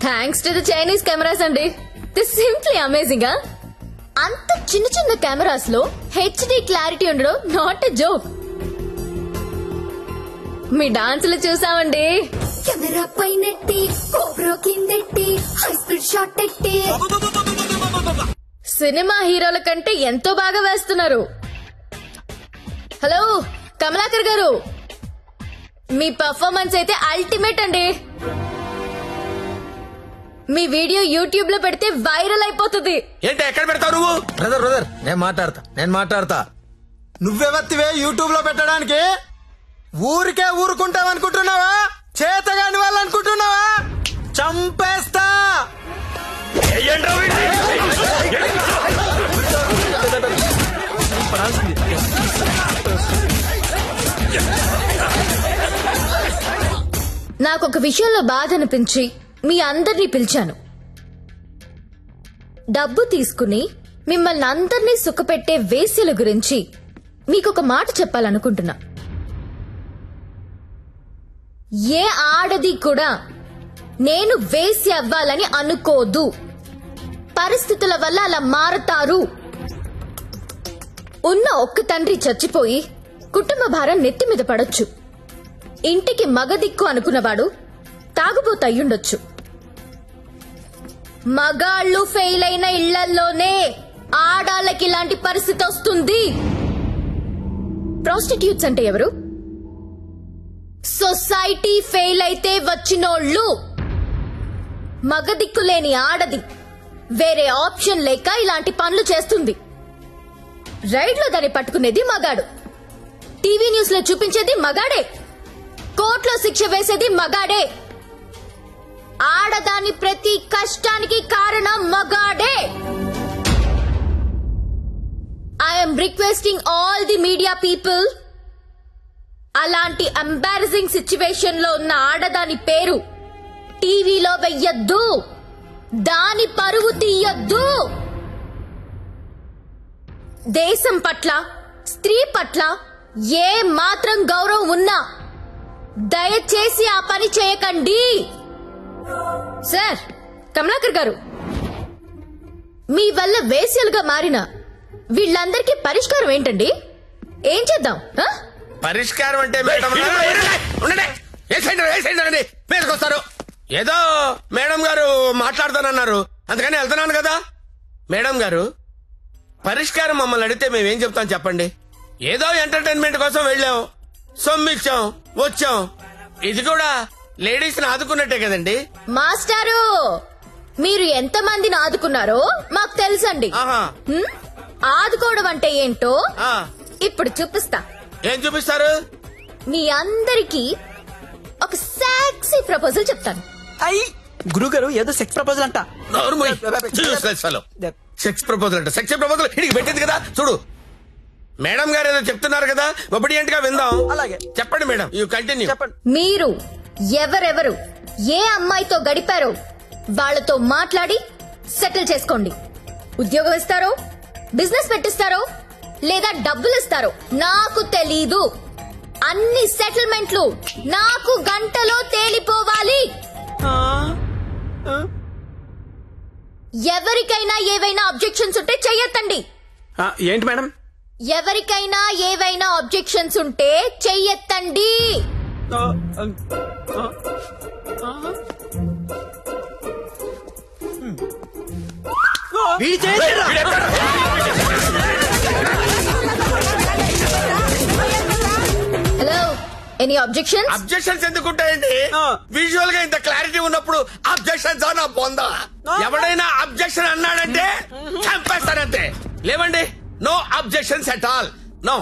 Thanks to the Chinese cameras అండి. This simply amazing. అంత చిన్న చిన్న కెమెరాస్ లో హెచ్డి క్లారిటీ ఉండడం నాట్ ఎ జోక్. మీ డాన్సులు చూసామండి. కెమెరా పైనెట్టి కోబ్రో కిందెట్టి హై స్పీడ్ షాట్ ఎట్టి సినిమా హీరోల కంటే ఎంతో బాగా వేస్తున్నారు. హలో కమలాకర్ గారు, మీ పర్ఫార్మెన్స్ అయితే అల్టిమేట్ అండి. మీ వీడియో యూట్యూబ్ లో పెడితే వైరల్ అయిపోతుంది. ఏంటి ఎక్కడ పెడతావు నువ్వు? బ్రదర్ నేను మాట్లాడతా. నువ్వెవత్తివే యూట్యూబ్ లో పెట్టడానికి? ఊరికే ఊరుకుంటావనుకుంటున్నావా? చేతగాని వాళ్ళు అనుకుంటున్నావా? చంపేస్తా. నాకొక విషయంలో బాధ అనిపించి మీ అందరినీ పిలిచాను. డబ్బు తీసుకుని మిమ్మల్ని అందరినీ సుఖపెట్టే వేశ్యల గురించి మీకొక మాట చెప్పాలనుకుంటున్నా. ఏ ఆడది కూడా నేను వేశ్య అవ్వాలని అనుకోదు. పరిస్థితుల వల్ల అలా మారతారు. ఉన్న ఒక్క తండ్రి చచ్చిపోయి కుటుంబ భారం నెత్తి మీద పడొచ్చు. ఇంటికి మగదిక్కు అనుకున్నవాడు తాగుబోతయ్యుండొచ్చు. మగాళ్ళు ఫెయిల్ అయిన ఇళ్లల్లోనే ఆడాళ్ళకి ఇలాంటి పరిస్థితి వస్తుంది. ప్రాస్టిట్యూట్స్ అంటే ఎవరు? సొసైటీ ఫెయిల్ అయితే వచ్చినోళ్ళు. మగదిక్కు లేని ఆడది వేరే ఆప్షన్ లేక ఇలాంటి పనులు చేస్తుంది. రైడ్ లో దాన్ని పట్టుకునేది మగాడు, టీవీ న్యూస్ లో చూపించేది మగాడే, కోర్టులో శిక్ష వేసేది మగాడే. ఆడదాని ప్రతి కష్టానికి కారణం మగాడే. I'm requesting all the media people, అలాంటి ఎంబారసింగ్ సిచ్యువేషన్ లో ఉన్న ఆడదాని పేరు టీవీలో వెయ్యొద్దు. దాని పరువు తీయొద్దు. దేశం పట్ల, స్త్రీ పట్ల ఏ మాత్రం గౌరవం ఉన్నా దయచేసి ఆ పని చేయకండి. సార్ కమలాకర్ గారు, మీ వల్ల వేశ్యలుగా మారిన వీళ్ళందరికీ పరిష్కారం ఏంటండి? ఏం చేద్దాం? పరిష్కారం అంటే మేడం మీదకొస్తారు. ఏదో మేడం గారు మాట్లాడతానన్నారు, అందుకని వెళ్తున్నాను కదా. మేడం గారు, పరిష్కారం మమ్మల్ని అడిగితే మేమేం చెప్తాం చెప్పండి? ఏదో ఎంటర్టైన్మెంట్ కోసం వెళ్ళాం, సొమ్మిచ్చాం, వచ్చాం. ఇది కూడా లేడీస్ ని ఆదుకున్నట్టే కదండి. మాస్టారు, మీరు ఎంత మందిని ఆదుకున్నారో మాకు తెలుసండి. ఆదుకోవడం అంటే ఏంటో ఇప్పుడు చూపిస్తా. ఏం చూపిస్తారు? మీ అందరికి ఒక సెక్సీ ప్రపోజల్ చెప్తాను. గురుగారు ఏదో సెక్స్ ప్రపోజల్ అంట. సెక్స్ ప్రపోజల్ అంట. సెక్స్ ప్రపోజల్ ఇడికి పెట్టింది కదా చూడు. మేడం గారు ఏదో చెప్తున్నారు కదా, ఒబిడియంట్ గా విందాం. అలాగే చెప్పండి మేడం, యూ కంటిన్యూ. మీరు ఎవరెవరు ఏ అమ్మాయితో గడిపారో వాళ్లతో మాట్లాడి సెటిల్ చేసుకోండి. ఉద్యోగం ఇస్తారో, బిజినెస్ పెట్టిస్తారో, లేదా డబ్బులు ఇస్తారో నాకు తెలీదు. అన్ని సెటిల్మెంట్లు నాకు గంటలో తేలిపోవాలి. ఎవరికైనా ఏవైనా అబ్జెక్షన్స్ ఉంటే చెయ్యొద్దండి. ఏంటి మేడం? ఎవరికైనా ఏవైనా అబ్జెక్షన్స్ ఉంటే చెయ్యొద్దండి. Hello, any objections? అబ్జెక్షన్స్ ఎందుకుంటాయండి? విజువల్ గా ఇంత క్లారిటీ ఉన్నప్పుడు అబ్జెక్షన్స్ నా పొందా. ఎవడైనా అబ్జెక్షన్ అన్నాడంటే చంపేస్తానంతే. లేవండి, no objections at all. No.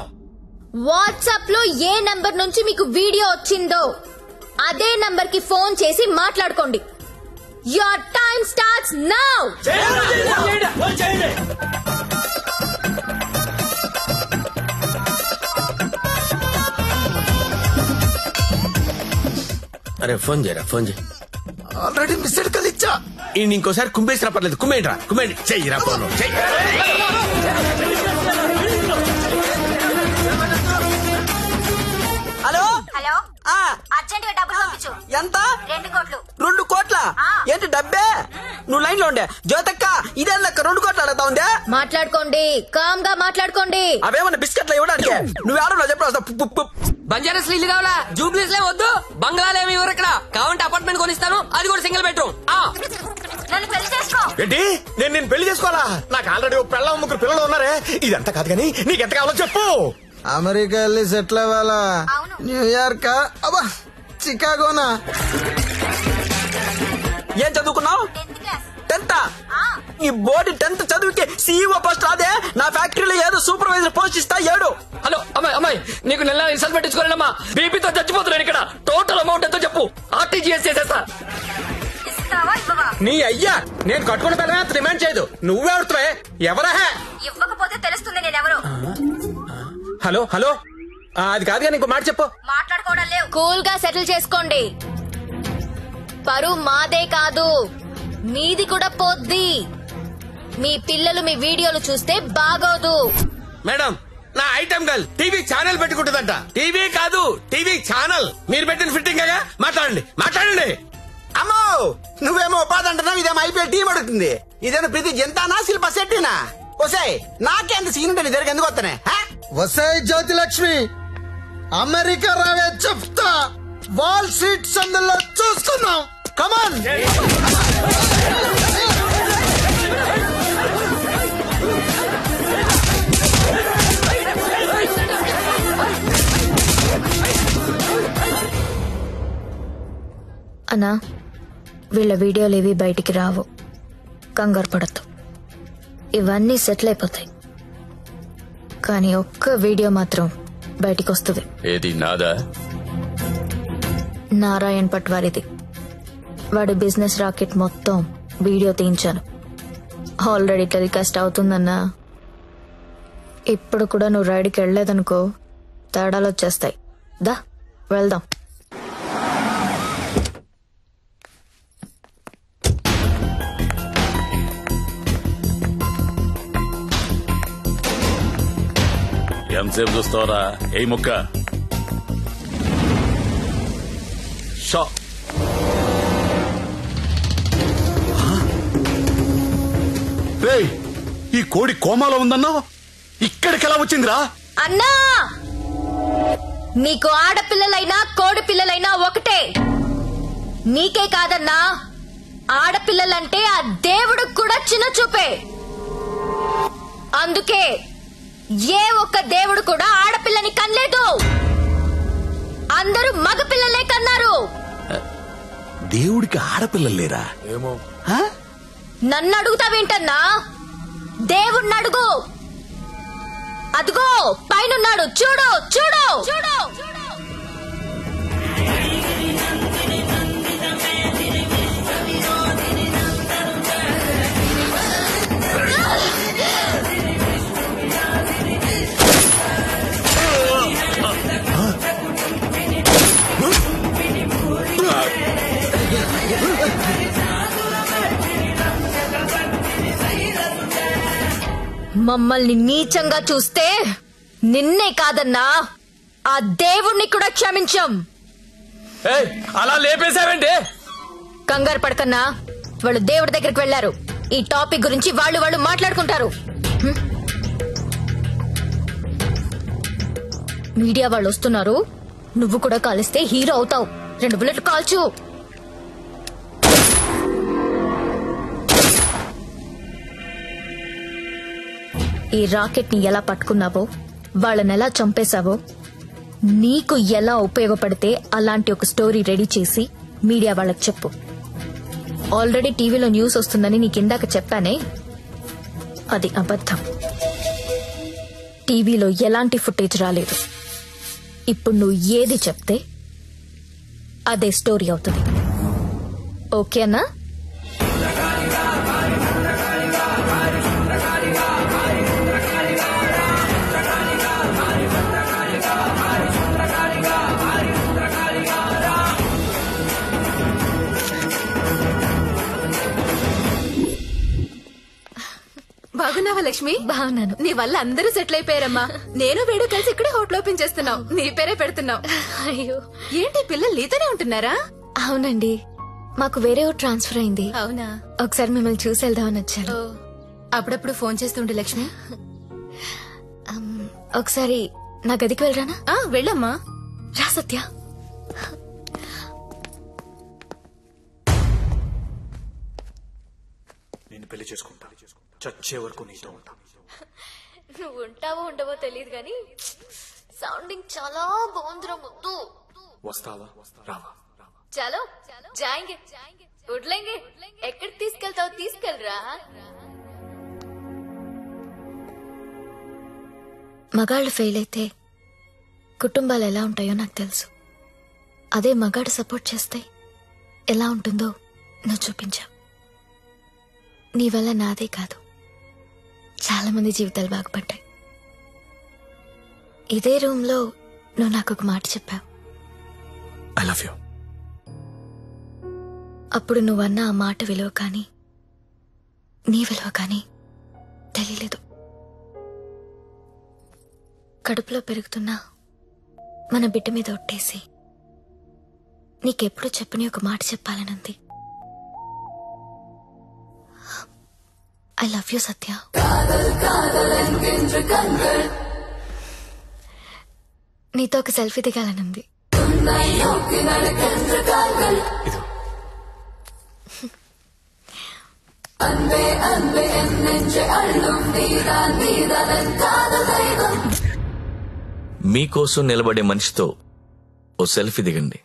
WhatsApp లో ఏ నంబర్ నుంచి మీకు వీడియో వచ్చిందో అదే నంబర్ కి ఫోన్ చేసి మాట్లాడుకోండి. Your time starts now. అరే ఫోన్ చేయరా, ఫోన్ చేయి. ఆల్రెడీ మిస్డ్ కాల్ ఇచ్చా. ఇంకోసారి కుమ్మేసినా పర్లేదు. కుమ్మేంట్రా, కుమ్మేండి. చెయ్యిరా ఫోన్. హలో హలో, అర్జెంట్ గా డబ్బులు పంపించు. ఎంత? 2 కోట్లు. 2 కోట్ల? ఏంటి డబ్బే? నువ్వు లైన్ లో ఉండే జ్యోతక్క, ఇదే లెక్క 2 కోట్లు అడుగుతా ఉందే. మాట్లాడుకోండి, కామ్ గా మాట్లాడుకోండి. అవేమన్నా బిస్కెట్లు ఇవ్వడానికి? నువ్వు ఆడలో చెప్పు. బంజారాస్ ఇల్లు కావాలా? జూబ్లీస్ లే వద్దు. బంగ్లాలు ఏమి ఇవ్వరు ఇక్కడ. కావాలంటే అపార్ట్మెంట్ కొనిస్తాను, అది కూడా సింగిల్ బెడ్రూమ్. నన్ను పెళ్లి చేసుకో. ఏంటి? నేను పెళ్లి చేసుకోవాలా? నాకు ఆల్రెడీ 3 పిల్లలు ఉన్నారే. ఇదంతా కాదు కానీ నీకెంత కావాలో చెప్పు. అమెరికా వెళ్ళి సెటిల్ అవ్వాలా? న్యూయార్క్? అబ్బా, చికాగోనా? ఏం చదువుకున్నావు? 10th. ఈ బోర్డు 10th చదువుకి CEO పోస్ట్ రాదే, నా ఫ్యాక్టరీలో ఏదో సూపర్వైజర్ పోస్ట్ ఇస్తా ఏడు. హలో అమ్మాయి నీకు నెల రిసల్ట్ పెట్టించుకోలేనమ్మా, బీపీతో చచ్చిపోతున్నాను ఇక్కడ. టోటల్ అమౌంట్ ఎంతో చెప్పు, RTGS చేసేస్తా. నీ అయ్యా నేను కట్టుకున్న పిల్లమే అంత డిమాండ్ చేయదు. నువ్వే అడుగుతావే, ఎవరా? ఇవ్వకపోతే తెలుస్తుంది నేనెవరు. హలో హలో అది కాదు కానీ ఇంకో మాట చెప్పు. మాట్లాడుకోవడం లేవు. కూల్ గా సెటిల్ చేసుకోండి. పరువు మాదే కాదు, మీది కూడా పోద్ది. మీ పిల్లలు మీ వీడియోలు చూస్తే బాగోదు. మేడం, నా ఐటమ్ గర్ల్ టీవీ ఛానల్ పెట్టుకుంటుందంట. టీవీ కాదు, టీవీ ఛానల్. మీరు పెట్టిన ఫిట్టింగ్ మాట్లాడండి. అమ్మో, నువ్వేమో ఉపాధి అంటున్నావు, ఇదేమో IPL టీం అడుగుతుంది. ఇదేమో ప్రతి జంతానా శిల్ప శెట్టినా? వసాయ్ నాకేంత సీన్ ఉంటే నీ దగ్గర ఎందుకు వస్తానే? వసాయ్ జ్యోతిలక్ష్మి, అమెరికా రావే చెప్తా. వాల్ స్ట్రీట్ సందులో చూసుకుందాం. కమాన్. అన్నా, వీళ్ళ వీడియోలు ఏవి బయటికి రావు, కంగారు పడద్దు. ఇవన్నీ సెటిల్ అయిపోతాయి. కానీ ఒక్క వీడియో మాత్రం బయటికి వస్తుంది. ఏది నాదా? నారాయణ్ పట్వారిది. వాడి బిజినెస్ రాకెట్ మొత్తం వీడియో తీయించాను. ఆల్రెడీ టెలికాస్ట్ అవుతుందన్నా. ఇప్పుడు కూడా నువ్వు రైడ్కి వెళ్ళలేదనుకో, తేడాలు వచ్చేస్తాయి. దా వెళ్దాం. ఎంతసేపు చూస్తావరా? ఏ ముక్క షా. రేయ్, ఈ కోడి కోమాలో ఉందన్నా, ఇక్కడికి ఎలా వచ్చిందిరా? అన్నా, నీకు ఆడపిల్లలైనా కోడి పిల్లలైనా ఒకటే. నీకే కాదన్నా, ఆడపిల్లలంటే ఆ దేవుడికి కూడా చిన్న చూపే. అందుకే ఏ ఒక్క దేవుడు కూడా ఆడపిల్లని కనలేదు. అందరూ మగపిల్లలే కన్నారు. దేవుడికి ఆడపిల్లలు లేరా? ఏమో. నన్ను అడుగుతావేంటన్నా? దేవుణ్ణి అడుగు. అదిగో పైనున్నాడు, చూడు చూడు చూడు. మమ్మల్ని నీచంగా చూస్తే నిన్నే కాదన్నా, ఆ దేవుణ్ణి కూడా క్షమించం. అలా లేపేశావంటే? కంగారు పడకన్నా, వాళ్ళు దేవుడి దగ్గరికి వెళ్లారు. ఈ టాపిక్ గురించి వాళ్ళు మాట్లాడుకుంటారు. మీడియా వాళ్ళు వస్తున్నారు. నువ్వు కూడా కాలిస్తే హీరో అవుతావు. 2 బుల్లెట్లు కాల్చు. ఈ రాకెట్ ని ఎలా పట్టుకున్నావో, వాళ్ళని ఎలా చంపేశావో, నీకు ఎలా ఉపయోగపడితే అలాంటి ఒక స్టోరీ రెడీ చేసి మీడియా వాళ్ళకి చెప్పు. ఆల్రెడీ టీవీలో న్యూస్ వస్తుందని నీకిందాక చెప్పానే, అది అబద్ధం. టీవీలో ఎలాంటి ఫుటేజ్ రాలేదు. ఇప్పుడు నువ్వు ఏది చెప్తే అదే స్టోరీ అవుతుంది. ఓకేనా? బాగున్నావా లక్ష్మి? బాగున్నాను. నీ వల్ల అందరూ సెటిల్ అయిపోయారమ్మా. నేను వేడు కలిసి ఇక్కడే హోటల్ ఓపెన్ చేస్తున్నావు. నీ పేరే పెడుతున్నావు. అయ్యో, ఏంటి పిల్లలు నీతోనే ఉంటున్నారా? అవునండి, మాకు వేరే ఊరు ట్రాన్స్ఫర్ అయింది. అవునా? ఒకసారి మిమ్మల్ని చూసి వెళ్దామని వచ్చాను. అప్పుడప్పుడు ఫోన్ చేస్తుండే లక్ష్మి. ఒకసారి నా గదికి వెళ్ళరానా? వెళ్ళమ్మా. రా సత్య. నేను పెళ్లి చేసుకుంటా. చచ్చే వరకు నీతో ఉంటా. నువ్వు ఉంటావో ఉండవో తెలియదు గాని సౌండింగ్ చాలా బాగుందిరా ముద్దు. వస్తావా? రావా? చలో జాయింగే, వడ్లేంగే. ఎక్కడికి తీసుకెళ్తావు? తీసుకెళ్ళరా. మగాళ్ళు ఫెయిల్ అయితే కుటుంబాలు ఎలా ఉంటాయో నాకు తెలుసు. అదే మగాడు సపోర్ట్ చేస్తే ఎలా ఉంటుందో నువ్వు చూపించావు. నీ వల్ల నాదే కాదు, చాలా మంది జీవితాలు బాగుపడ్డాయి. ఇదే రూమ్లో నువ్వు నాకు ఒక మాట చెప్పావు. I love you. అప్పుడు నువ్వన్న ఆ మాట విలువ కానీ నీ విలువ కానీ తెలియలేదు. కడుపులో పెరుగుతున్నా మన బిడ్డ మీద ఒట్టేసి నీకెప్పుడు చెప్పని ఒక మాట చెప్పాలనుంది. ఐ లవ్ యూ సత్య. నీతో ఒక సెల్ఫీ దిగాలనుంది. మీకోసం నిలబడే మనిషితో ఓ సెల్ఫీ దిగండి.